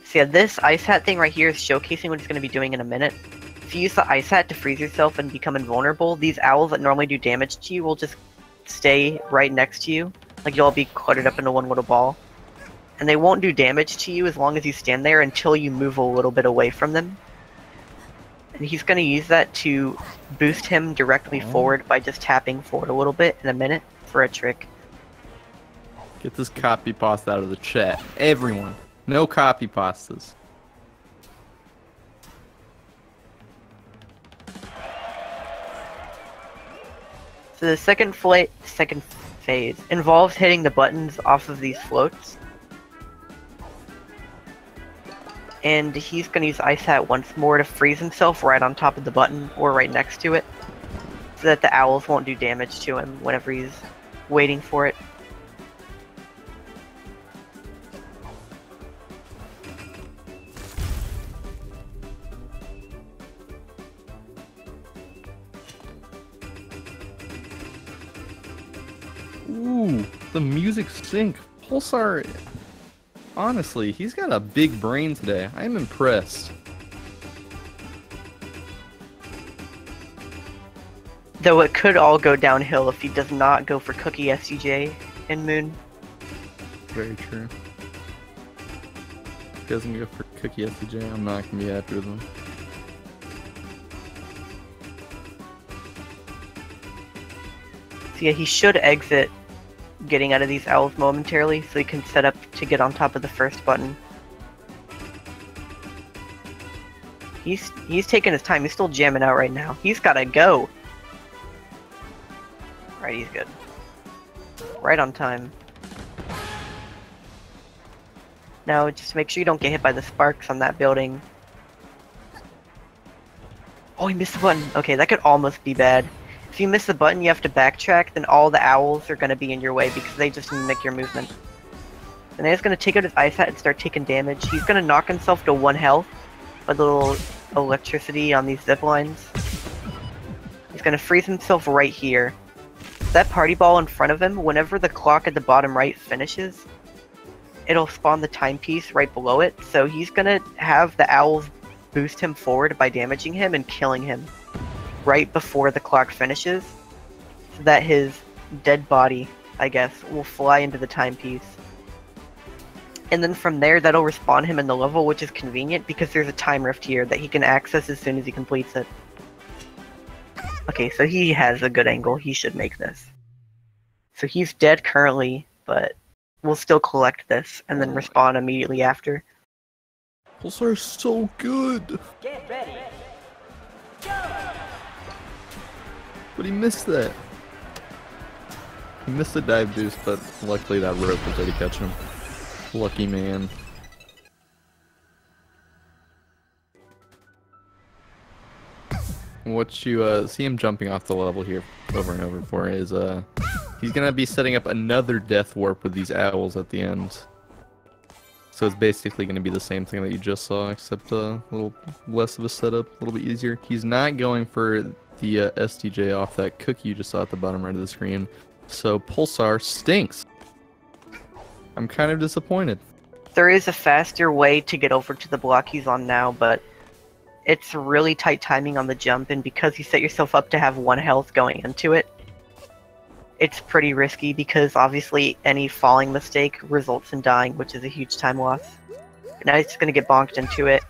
So yeah, this ice hat thing right here is showcasing what he's going to be doing in a minute. If you use the ice hat to freeze yourself and become invulnerable, these owls that normally do damage to you will just stay right next to you. Like you'll all be cluttered up into one little ball. And they won't do damage to you as long as you stand there until you move a little bit away from them. And he's going to use that to boost him directly forward by just tapping forward a little bit in a minute for a trick. Get this copy pasta out of the chat. Everyone. No copy pastas. So the second phase involves hitting the buttons off of these floats. And he's going to use Ice Hat once more to freeze himself right on top of the button or right next to it, so that the owls won't do damage to him whenever he's waiting for it. Ooh, the music sync. Polsaar, honestly, he's got a big brain today. I am impressed. Though it could all go downhill if he does not go for Cookie SCJ in Moon. Very true. If he doesn't go for Cookie SCJ, I'm not going to be happy with him. So yeah, he should exit getting out of these owls momentarily so he can set up to get on top of the first button. He's taking his time. He's still jamming out right now. He's gotta go. Right, he's good. Right on time. Now, just make sure you don't get hit by the sparks on that building. Oh, he missed the button. Okay, that could almost be bad. If you miss the button, you have to backtrack, then all the owls are going to be in your way because they just mimic your movement. And then he's going to take out his ice hat and start taking damage. He's going to knock himself to 1 health, by the little electricity on these zip lines. He's gonna freeze himself right here. That party ball in front of him, whenever the clock at the bottom right finishes, it'll spawn the timepiece right below it, so he's gonna have the owls boost him forward by damaging him and killing him right before the clock finishes, so that his dead body, I guess, will fly into the timepiece. And then from there, that'll respawn him in the level, which is convenient because there's a time rift here that he can access as soon as he completes it. Okay, so he has a good angle. He should make this. So he's dead currently, but we'll still collect this and then respawn immediately after. Polsaar is so good! Get ready. Go! But he missed that. He missed the dive boost, but luckily that rope was there to catch him. Lucky man. What you see him jumping off the level here over and over for is he's gonna be setting up another death warp with these owls at the end. So it's basically gonna be the same thing that you just saw, except a little less of a setup, a little bit easier. He's not going for the SDJ off that cookie you just saw at the bottom right of the screen. So Polsaar stinks. I'm kind of disappointed. There is a faster way to get over to the block he's on now, but it's really tight timing on the jump, and because you set yourself up to have 1 health going into it, it's pretty risky because obviously any falling mistake results in dying, which is a huge time loss. Now he's just going to get bonked into it.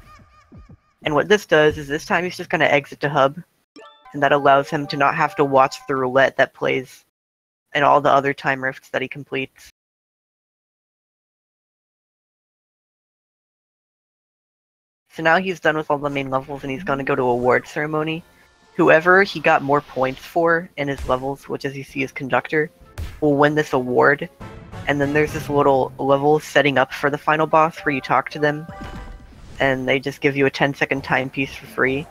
And what this does is this time he's just going to exit to hub, and that allows him to not have to watch the roulette that plays and all the other time rifts that he completes. So now he's done with all the main levels and he's going to go to award ceremony. Whoever he got more points for in his levels, which as you see is conductor, will win this award. And then there's this little level setting up for the final boss where you talk to them and they just give you a 10-second timepiece for free.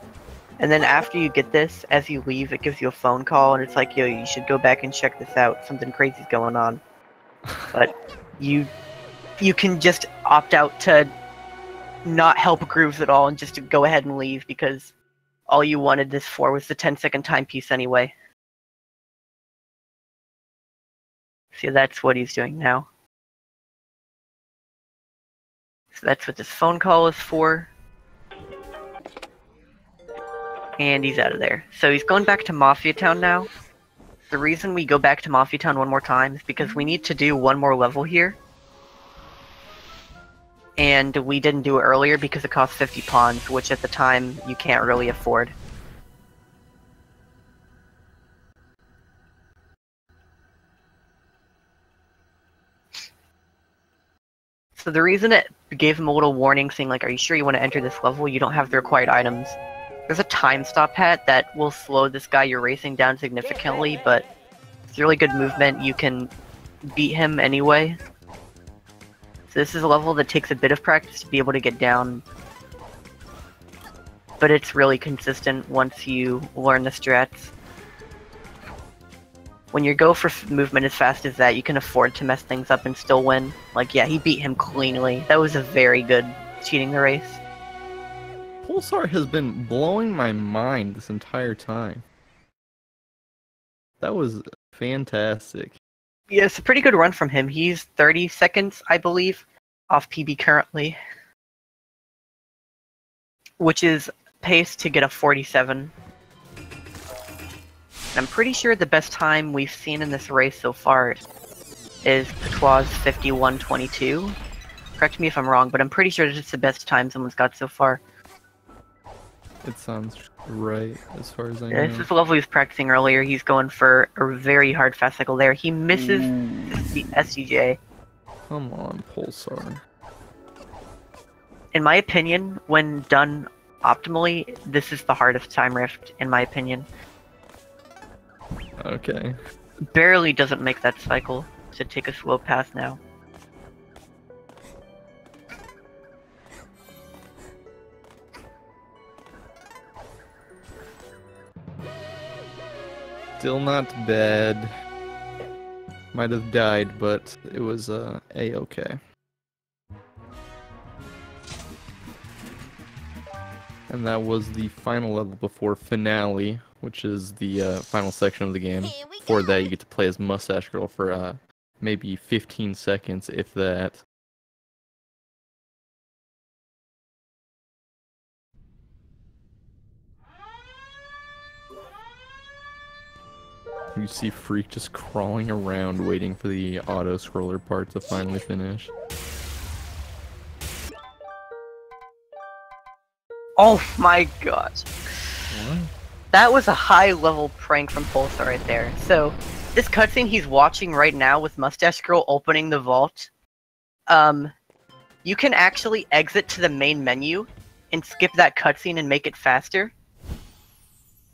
And then after you get this, as you leave, it gives you a phone call and it's like, yo, you should go back and check this out. Something crazy's going on. But you can just opt out to not help Grooves at all and just to go ahead and leave because all you wanted this for was the 10-second timepiece anyway. See, that's what he's doing now. So that's what this phone call is for. And he's out of there. So he's going back to Mafia Town now. The reason we go back to Mafia Town one more time is because we need to do one more level here. And we didn't do it earlier because it cost 50 pawns, which at the time you can't really afford. So the reason it gave him a little warning saying like, are you sure you want to enter this level? You don't have the required items. There's a time stop hat that will slow this guy you're racing down significantly, but it's really good movement. You can beat him anyway. So this is a level that takes a bit of practice to be able to get down, but it's really consistent once you learn the strats. When you go for movement as fast as that, you can afford to mess things up and still win. Like, yeah, he beat him cleanly. That was a very good cheating the race. Polsaar has been blowing my mind this entire time. That was fantastic. Yeah, it's a pretty good run from him. He's 30 seconds, I believe, off PB currently. Which is pace to get a 47. And I'm pretty sure the best time we've seen in this race so far is Patois' 51:22. Correct me if I'm wrong, but I'm pretty sure it's the best time someone's got so far. It sounds right, as far as I know. Yeah, this is the level he was practicing earlier. He's going for a very hard fast cycle there. He misses the SDJ. Come on, Polsaar. In my opinion, when done optimally, this is the hardest time rift, in my opinion. Okay. Barely doesn't make that cycle to take a slow path now. Still not bad. Might have died, but it was a-okay. And that was the final level before finale, which is the final section of the game. Here we For go. that, you get to play as Mustache Girl for maybe 15 seconds, if that. You see Freak just crawling around waiting for the auto-scroller part to finally finish. Oh my god. What? That was a high-level prank from Polsaar right there. So, this cutscene he's watching right now with Mustache Girl opening the vault, you can actually exit to the main menu and skip that cutscene and make it faster.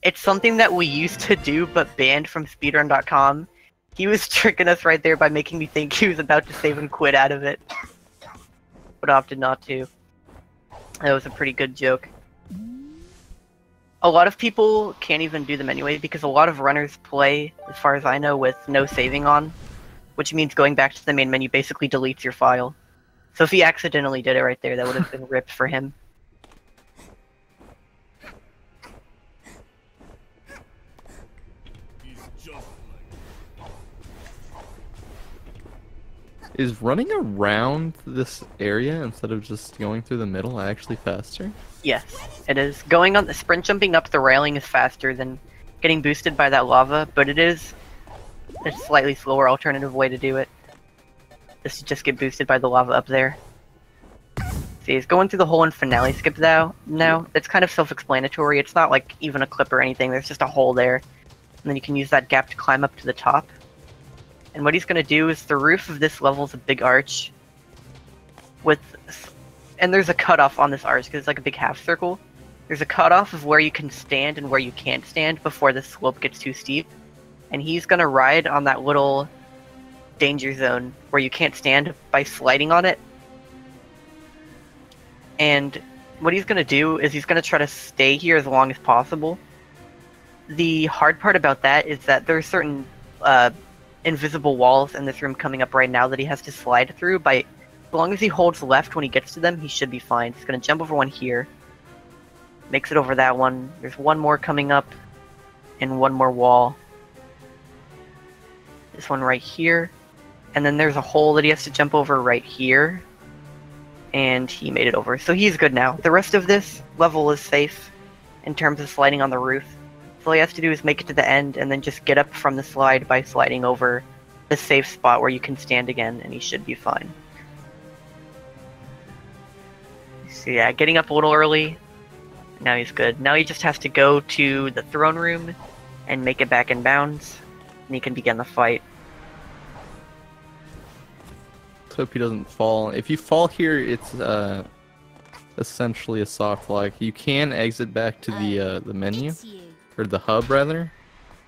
It's something that we used to do, but banned from speedrun.com. He was tricking us right there by making me think he was about to save and quit out of it. But opted not to. That was a pretty good joke. A lot of people can't even do them anyway, because a lot of runners play, as far as I know, with no saving on. Which means going back to the main menu basically deletes your file. So if he accidentally did it right there, that would have been ripped for him. He's just like Is running around this area instead of just going through the middle actually faster? Yes, it is. Going on the sprint jumping up the railing is faster than getting boosted by that lava, but it is a slightly slower alternative way to do it. Just to just get boosted by the lava up there. See, he's going through the hole in finale skip now. It's kind of self-explanatory. It's not like even a clip or anything. There's just a hole there. And then you can use that gap to climb up to the top. And what he's going to do is the roof of this level is a big arch. And there's a cutoff on this arch because it's like a big half circle. There's a cutoff of where you can stand and where you can't stand before the slope gets too steep. And he's going to ride on that little danger zone where you can't stand by sliding on it. And what he's going to do is he's going to try to stay here as long as possible. The hard part about that is that there are certain invisible walls in this room coming up right now that he has to slide through. As long as he holds left when he gets to them, he should be fine. He's going to jump over one here. Makes it over that one. There's one more coming up. And one more wall. This one right here. And then there's a hole that he has to jump over right here. And he made it over. So he's good now. The rest of this level is safe in terms of sliding on the roof. So all he has to do is make it to the end and then just get up from the slide by sliding over the safe spot where you can stand again, and he should be fine. So yeah, getting up a little early. Now he's good. Now he just has to go to the throne room and make it back in bounds, and he can begin the fight. Let's hope he doesn't fall. If you fall here, it's essentially a soft lock. You can exit back to the menu, It's you. or the hub rather,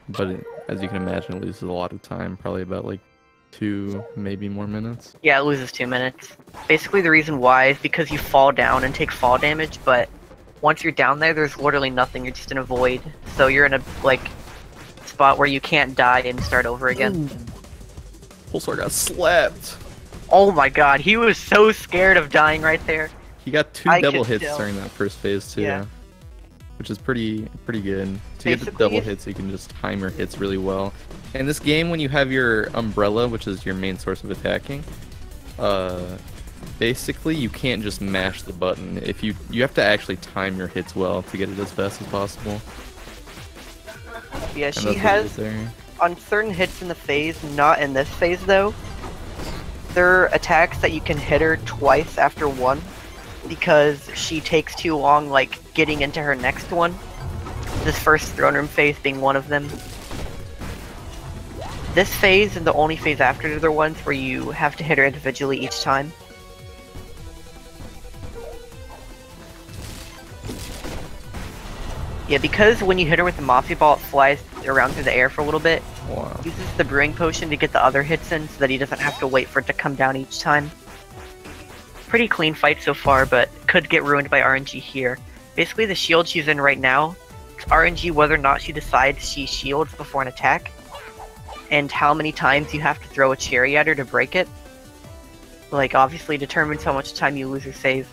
but as you can imagine, it loses a lot of time. Probably about like 2, maybe more minutes. Yeah, it loses 2 minutes. Basically the reason why is because you fall down and take fall damage, but once you're down there, there's literally nothing. You're just in a void. So you're in a, like, spot where you can't die and start over again. Polsaar got slapped. Oh my god, he was so scared of dying right there. He got 2 I double could hits tell. during that first phase too, Yeah. which is pretty good. To get the Basically, double hits, you can just time your hits really well. In this game, when you have your umbrella, which is your main source of attacking, basically you can't just mash the button. If you have to actually time your hits well to get it as fast as possible. Yeah, And she that's what it has, is there. on certain hits in the phase, not in this phase though, there are attacks that you can hit her twice after one, because she takes too long, like, getting into her next one. This first throne room phase being one of them. This phase and the only phase after are the ones where you have to hit her individually each time. Yeah, because when you hit her with the Mafia Ball, it flies around through the air for a little bit. Wow. Uses the Brewing Potion to get the other hits in so that he doesn't have to wait for it to come down each time. Pretty clean fight so far, but could get ruined by RNG here. Basically, the shield she's in right now, it's RNG whether or not she decides she shields before an attack, and how many times you have to throw a cherry at her to break it. Like, obviously determines how much time you lose or save.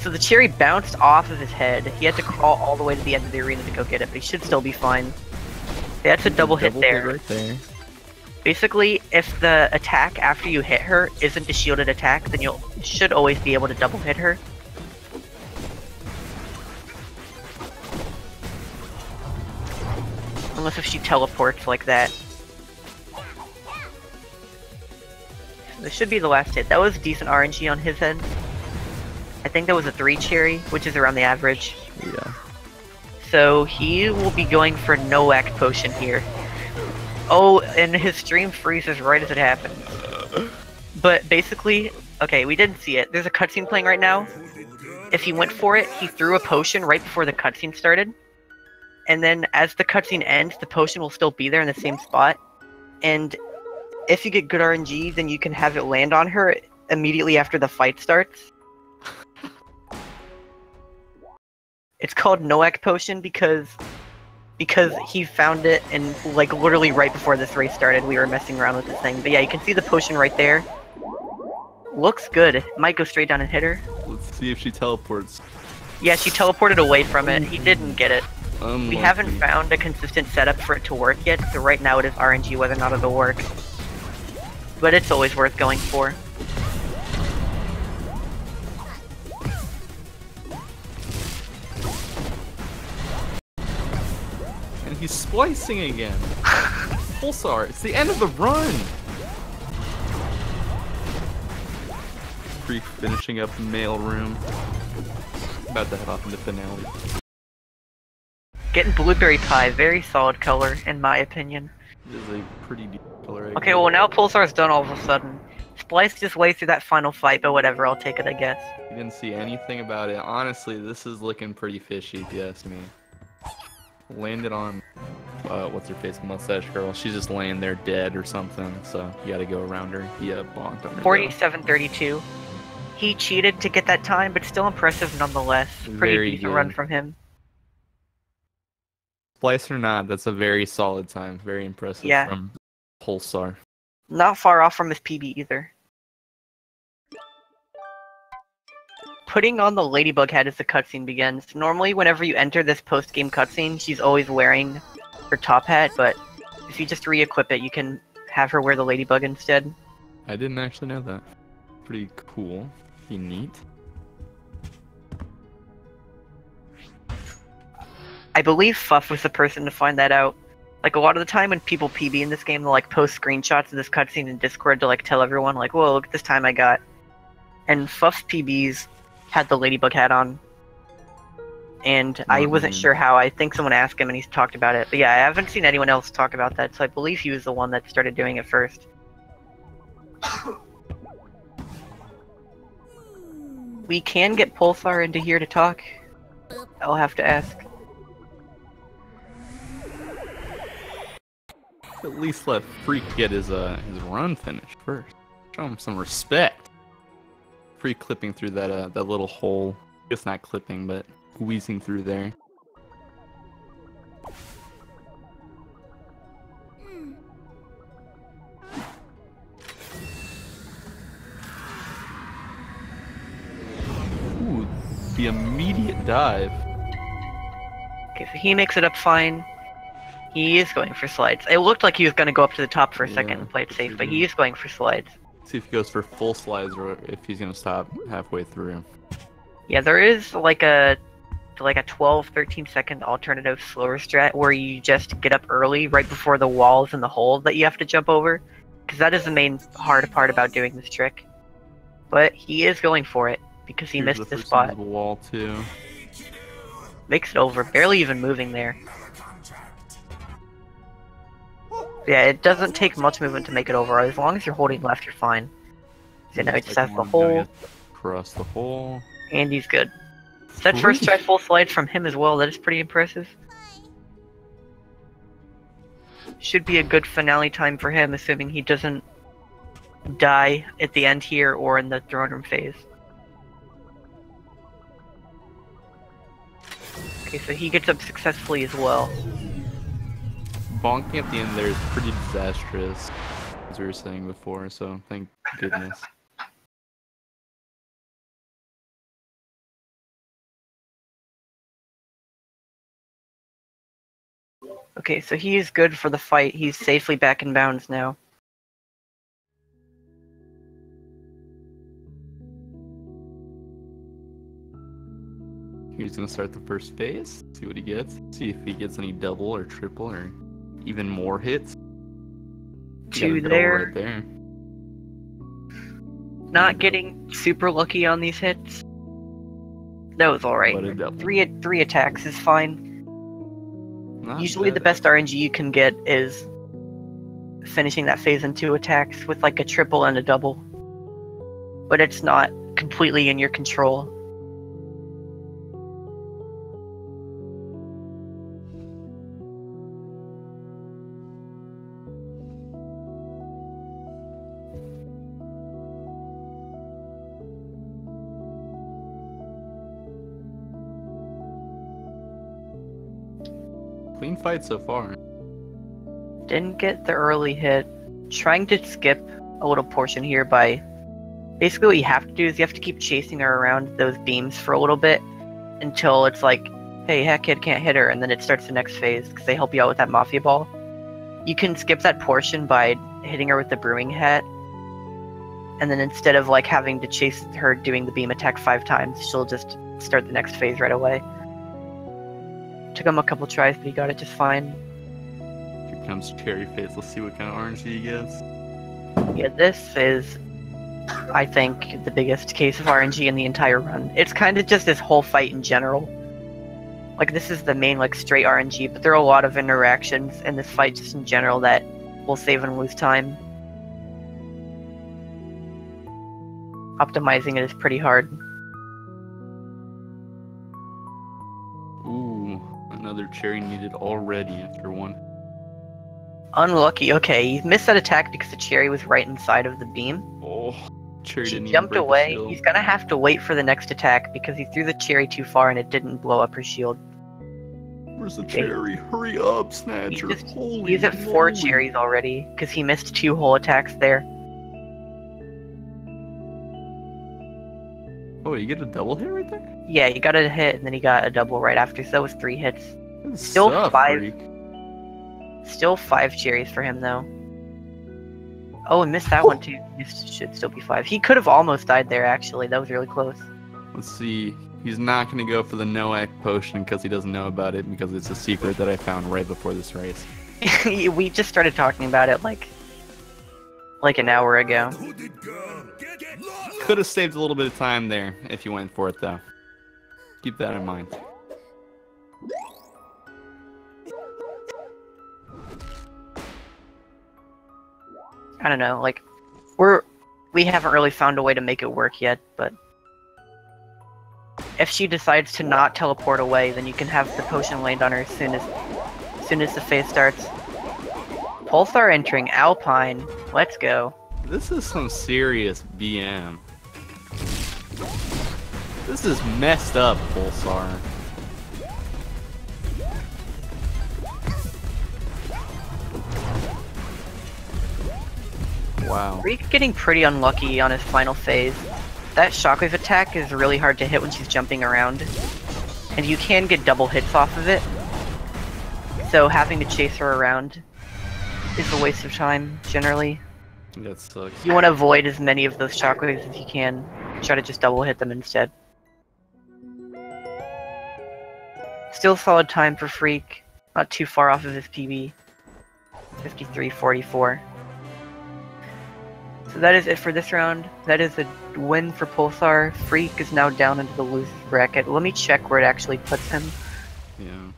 So the cherry bounced off of his head. He had to crawl all the way to the end of the arena to go get it, but he should still be fine. That's a double hit there. Right there. Basically, if the attack after you hit her isn't a shielded attack, then you should always be able to double hit her. Unless if she teleports like that. This should be the last hit. That was decent RNG on his end. I think that was a 3 cherry, which is around the average. Yeah. So he will be going for no act potion here. Oh, and his stream freezes right as it happens. But basically, okay, we didn't see it. There's a cutscene playing right now. If he went for it, he threw a potion right before the cutscene started. And then as the cutscene ends, the potion will still be there in the same spot. And if you get good RNG, then you can have it land on her immediately after the fight starts. It's called Noak Potion because he found it and like literally right before this race started we were messing around with this thing. But yeah, you can see the potion right there. Looks good. Might go straight down and hit her. Let's see if she teleports. Yeah, she teleported away from it. He didn't get it. Unlucky. We haven't found a consistent setup for it to work yet, so right now it is RNG whether or not it'll work. But it's always worth going for. And he's splicing again. Polsaar, it's the end of the run! Freak finishing up the mail room. About to head off into finale. Getting blueberry pie, very solid color in my opinion. It is a pretty deep color. Okay, well now Pulsar's done all of a sudden. Spliced his way through that final fight, but whatever, I'll take it, I guess. You didn't see anything about it. Honestly, this is looking pretty fishy, if you ask me. Landed on, what's her face, mustache girl. She's just laying there dead or something, so you gotta go around her. He bonked on her. 47-32. He cheated to get that time, but still impressive nonetheless. Pretty Very decent good. run from him. Splice or not, that's a very solid time. Very impressive from Polsaar. Not far off from his PB either. Putting on the ladybug hat as the cutscene begins. Normally, whenever you enter this post-game cutscene, she's always wearing her top hat, but if you just re-equip it, you can have her wear the ladybug instead. I didn't actually know that. Pretty cool. Pretty neat. I believe Fuff was the person to find that out. Like, a lot of the time when people PB in this game, they'll, like, post screenshots of this cutscene in Discord to, like, tell everyone, like, whoa, look at this time I got. And Fuff's PBs had the ladybug hat on. And I wasn't sure how. I think someone asked him and he's talked about it. But yeah, I haven't seen anyone else talk about that, so I believe he was the one that started doing it first. We can get Polsaar into here to talk. I'll have to ask. At least let Freak get his run finished first. Show him some respect. Freak clipping through that little hole. I guess not clipping, but squeezing through there. Ooh, the immediate dive. Okay, so he makes it up fine. He is going for slides. It looked like he was going to go up to the top for a second and play it safe, but he is going for slides. See if he goes for full slides or if he's going to stop halfway through. Yeah, there is like a 12-13 second alternative slower strat where you just get up early right before the walls and the hole that you have to jump over, because that is the main hard part about doing this trick. But he is going for it because he missed the spot. The wall too. Makes it over, barely even moving there. Yeah, it doesn't take much movement to make it over. As long as you're holding left, you're fine. So now he just has the hole. Cross the hole. And he's good. That first try full slide from him as well, that is pretty impressive. Should be a good finale time for him, assuming he doesn't die at the end here or in the throne room phase. Okay, so he gets up successfully as well. Bonking at the end there is pretty disastrous, as we were saying before, so thank goodness. Okay, so he is good for the fight. He's safely back in bounds now. He's gonna start the first phase, see what he gets, see if he gets any double or triple or even more hits. He got a Two double there. right there. Not getting super lucky on these hits. That was alright. What a double. Three attacks is fine. Not Usually the bad. best RNG you can get is finishing that phase in 2 attacks with like a triple and a double. But it's not completely in your control. Clean fight so far. Didn't get the early hit. Trying to skip a little portion here by... Basically what you have to do is you have to keep chasing her around those beams for a little bit until it's like, hey, Heck Kid can't hit her, and then it starts the next phase because they help you out with that Mafia Ball. You can skip that portion by hitting her with the Brewing Hat, and then instead of like having to chase her doing the beam attack 5 times, she'll just start the next phase right away. Took him a couple tries, but he got it just fine. Here comes Cherry Face. Let's see what kind of RNG he gets. Yeah, this is, I think, the biggest case of RNG in the entire run. It's kind of just this whole fight in general. Like, this is the main, like, straight RNG, but there are a lot of interactions in this fight just in general that will save and lose time. Optimizing it is pretty hard. Ooh, another cherry needed already after one. Unlucky. Okay, he missed that attack because the cherry was right inside of the beam. Oh, cherry She didn't even jumped break the away. shield. He's gonna have to wait for the next attack because he threw the cherry too far and it didn't blow up her shield. Where's the cherry? Hurry up, Snatcher! Holy He's at 4 moly. cherries already because he missed 2 whole attacks there. Oh, you get a double hit right there? Yeah, he got a hit and then he got a double right after, so that was 3 hits. Good Still stuff, 5. Freak. Still 5 cherries for him though. Oh, and missed that one too. This should still be 5. He could have almost died there actually. That was really close. Let's see. He's not going to go for the Noack potion because he doesn't know about it because it's a secret that I found right before this race. We just started talking about it like an hour ago. Hooded girl, get lost! Could have saved a little bit of time there if you went for it though. Keep that in mind. I don't know, like we haven't really found a way to make it work yet, but if she decides to not teleport away, then you can have the potion land on her as soon as the phase starts. Polsaar entering Alpine. Let's go. This is some serious BM. This is messed up, Polsaar. Wow. Freak getting pretty unlucky on his final phase. That shockwave attack is really hard to hit when she's jumping around, and you can get double hits off of it. So having to chase her around is a waste of time, generally. That sucks. You want to avoid as many of those shockwaves as you can. Try to just double hit them instead. Still solid time for Freak. Not too far off of his PB. 53:44. So that is it for this round. That is a win for Polsaar. Freak is now down into the losers bracket. Let me check where it actually puts him. Yeah.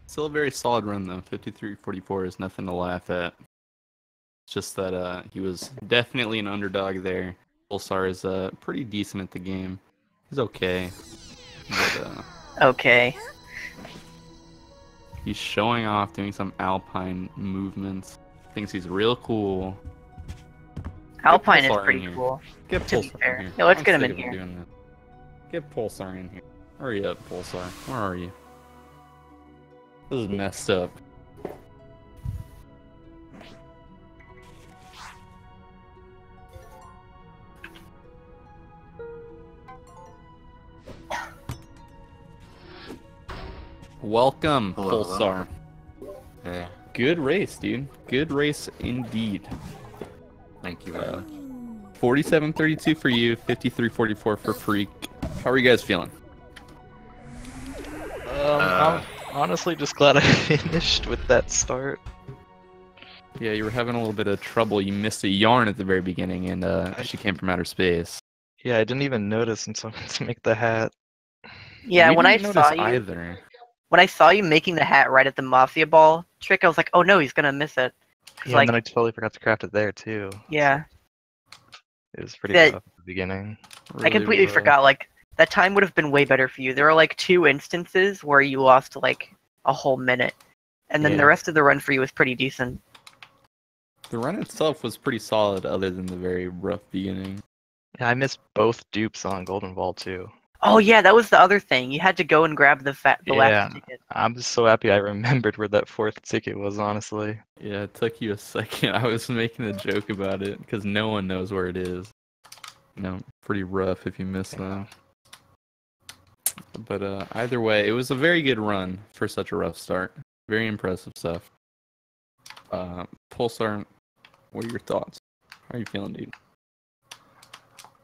Still a very solid run though. 53-44 is nothing to laugh at. It's just that he was definitely an underdog there. Polsaar is pretty decent at the game. He's okay. But Okay. he's showing off doing some alpine movements. Thinks he's real cool. Alpine is Polsaar in pretty here. cool. Get To be Polsaar fair. in here. Yeah, let's I'm get him sick in of here. doing this. Get Polsaar in here. Hurry up, Polsaar. Where are you? This is messed up. Welcome, Hello. Polsaar. Yeah. Good race, dude. Good race indeed. Thank you very much. 47-32 for you, 53-44 for Freak. How are you guys feeling? I'm honestly just glad I finished with that start. Yeah, you were having a little bit of trouble. You missed a yarn at the very beginning, and she came from outer space. Yeah, I didn't even notice until I went to make the hat. Yeah, We when I didn't saw notice you, either. when I saw you making the hat right at the Mafia ball trick, I was like, oh no, he's gonna miss it. 'Cause, Yeah, like, and then I totally forgot to craft it there too. yeah, It was pretty That- rough at the beginning. I completely forgot. Like, that time would have been way better for you. There were like 2 instances where you lost like a whole minute, and then the Yeah. rest of the run for you was pretty decent. The run itself was pretty solid, other than the very rough beginning. Yeah, I missed both dupes on Golden Ball too. Oh yeah, that was the other thing. You had to go and grab the Yeah. last ticket. I'm just so happy I remembered where that 4th ticket was, honestly. Yeah, it took you a second. I was making a joke about it, because no one knows where it is. You know, pretty rough if you miss that. But either way, it was a very good run for such a rough start. Very impressive stuff. Polsaar, what are your thoughts? How are you feeling, dude?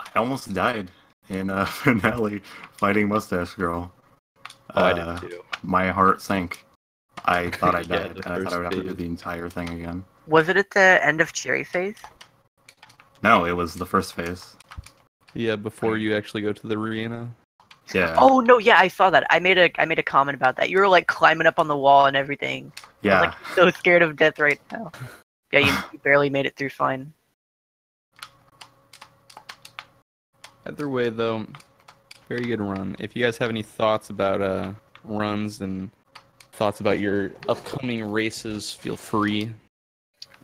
I almost died in finale fighting Mustache Girl. Oh, I did too. My heart sank. I thought I Yeah, died, the and I thought I would have to do first the entire thing again. Was it at the end of Cherry phase? No, it was the first phase. Yeah, before you actually go to the arena. Yeah. Oh no, yeah, I saw that. I made a comment about that. You were like climbing up on the wall and everything. Yeah. I was like so scared of death right now. Yeah, you barely made it through fine. Either way, though, very good run. If you guys have any thoughts about runs and thoughts about your upcoming races, feel free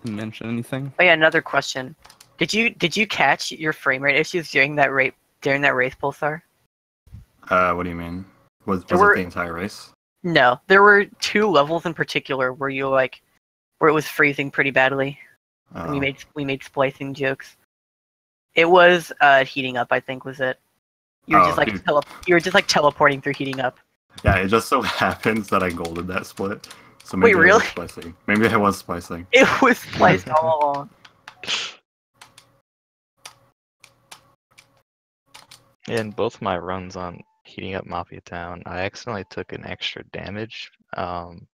to mention anything. Oh yeah, another question. Did you catch your frame rate issues during that race Pulsar? What do you mean? Was it were- the entire race? No, there were 2 levels in particular where where it was freezing pretty badly. And we made splicing jokes. It was heating up, I think, was it? You were Oh, just like dude. you were just like teleporting through heating up. Yeah, it just so happens that I golded that split. So Wait, maybe I really? was splicing. Maybe I was splicing. It was spliced all along. In both my runs on heating up Mafia Town, I accidentally took an extra damage. And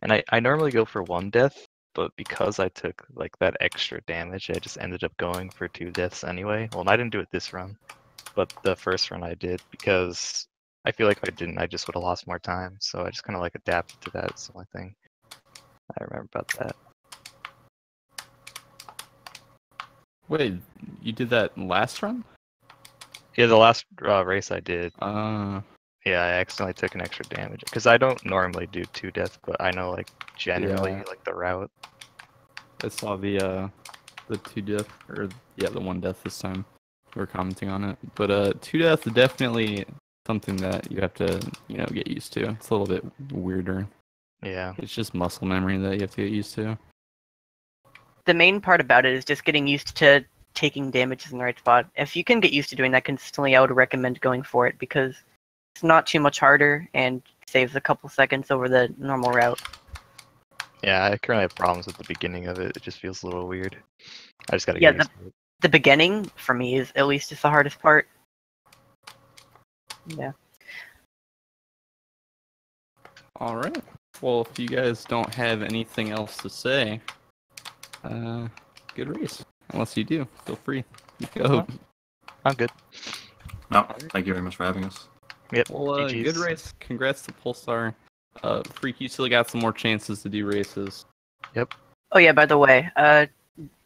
I normally go for 1 death, but because I took like that extra damage, I just ended up going for 2 deaths anyway. Well, I didn't do it this run, but the first run I did, because I feel like if I didn't, I just would have lost more time. So I just kind of like adapted to that. It's the only thing I remember about that. Wait, you did that last run? Yeah, the last race I did, Uh, yeah, I accidentally took an extra damage because I don't normally do 2 deaths, but I know like generally Yeah. like the route. I saw the 2 death, or yeah, the 1 death this time. We were commenting on it, but 2 death is definitely something that you have to, you know, get used to. It's a little bit weirder. Yeah. It's just muscle memory that you have to get used to. The main part about it is just getting used to taking damages in the right spot. If you can get used to doing that consistently, I would recommend going for it because it's not too much harder and saves a couple seconds over the normal route. Yeah, I currently have problems with the beginning of it. It just feels a little weird. I just gotta Yeah, get used to it. The beginning, for me, is at least just the hardest part. Yeah. All right. Well, if you guys don't have anything else to say, good race. Unless you do, feel free. You go. I'm good. No, thank you very much for having us. Yep. Well, GGs. good race. Congrats to Polsaar. Freak, you still got some more chances to do races. Oh yeah, by the way,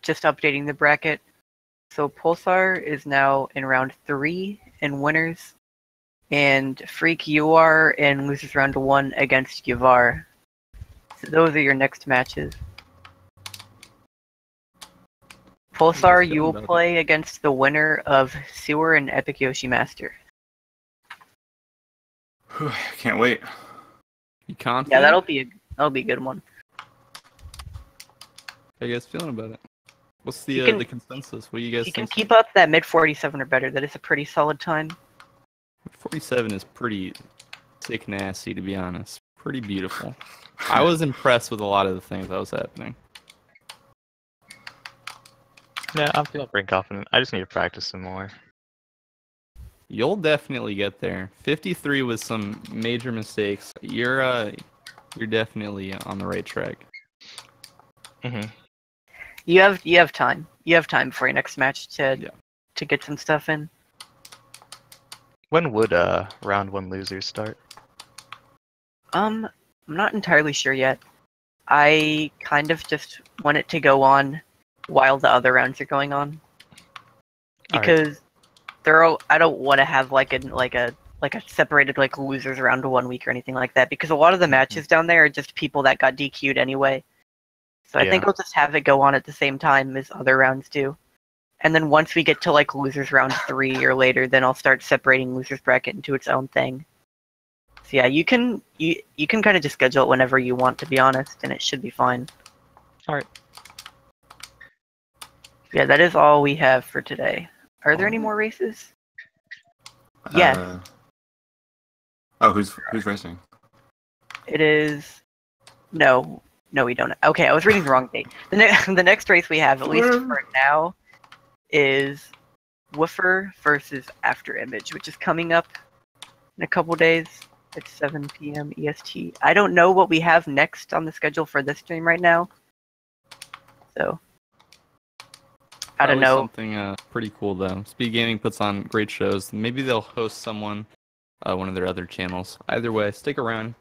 just updating the bracket. So Polsar is now in round 3 in winners, and Freak, you are in losers round 1 against Yavar. So those are your next matches. Polsar, you will play against the winner of Sewer and Epic Yoshi Master. Can't wait. You can't. Yeah, that'll be a good one. How you guys feeling about it? What's You the can- the consensus? What do you guys You can think? keep up that mid 47 or better. That is a pretty solid time. 47 is pretty sick nasty, to be honest. Pretty beautiful. I was impressed with a lot of the things that was happening. Yeah, I'm feeling pretty confident. I just need to practice some more. You'll definitely get there. 53 with some major mistakes. You're definitely on the right track. Hmm. You have time. You have time before your next match to Yeah. to get some stuff in. When would round 1 losers start? I'm not entirely sure yet. I kind of just want it to go on while the other rounds are going on. Alright. Because I don't want to have like a separated like losers round 1 week or anything like that, because a lot of the matches down there are just people that got DQ'd anyway. So I think Yeah. I'll just have it go on at the same time as other rounds do. And then once we get to like losers round 3 or later, then I'll start separating losers bracket into its own thing. So yeah, you can kind of just schedule it whenever you want, to be honest, and it should be fine. Alright. Yeah, that is all we have for today. Are there any more races? Yes. Oh, who's racing? It is. No, we don't. Okay, I was reading the wrong date. The next race we have, at least for now, is Woofer versus After Image, which is coming up in a couple days at 7 p.m. EST. I don't know what we have next on the schedule for this stream right now, so I don't Probably know. Something pretty cool though. Speed Gaming puts on great shows. Maybe they'll host someone, one of their other channels. Either way, stick around.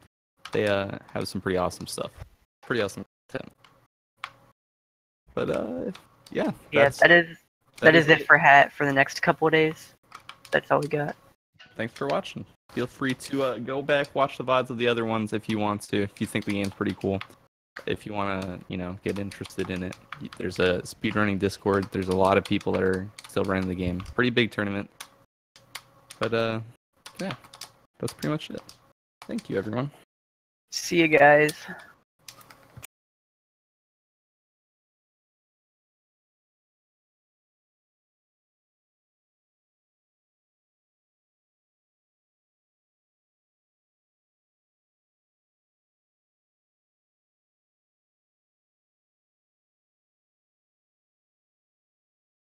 They have some pretty awesome stuff. Pretty awesome content. But yeah. Yeah, that is it for the next couple of days. That's all we got. Thanks for watching. Feel free to go back, watch the VODs of the other ones if you want to, if you think the game's pretty cool. If you want to, get interested in it. There's a speedrunning Discord. There's a lot of people that are still running the game. Pretty big tournament. But, yeah, that's pretty much it. Thank you, everyone. See you guys.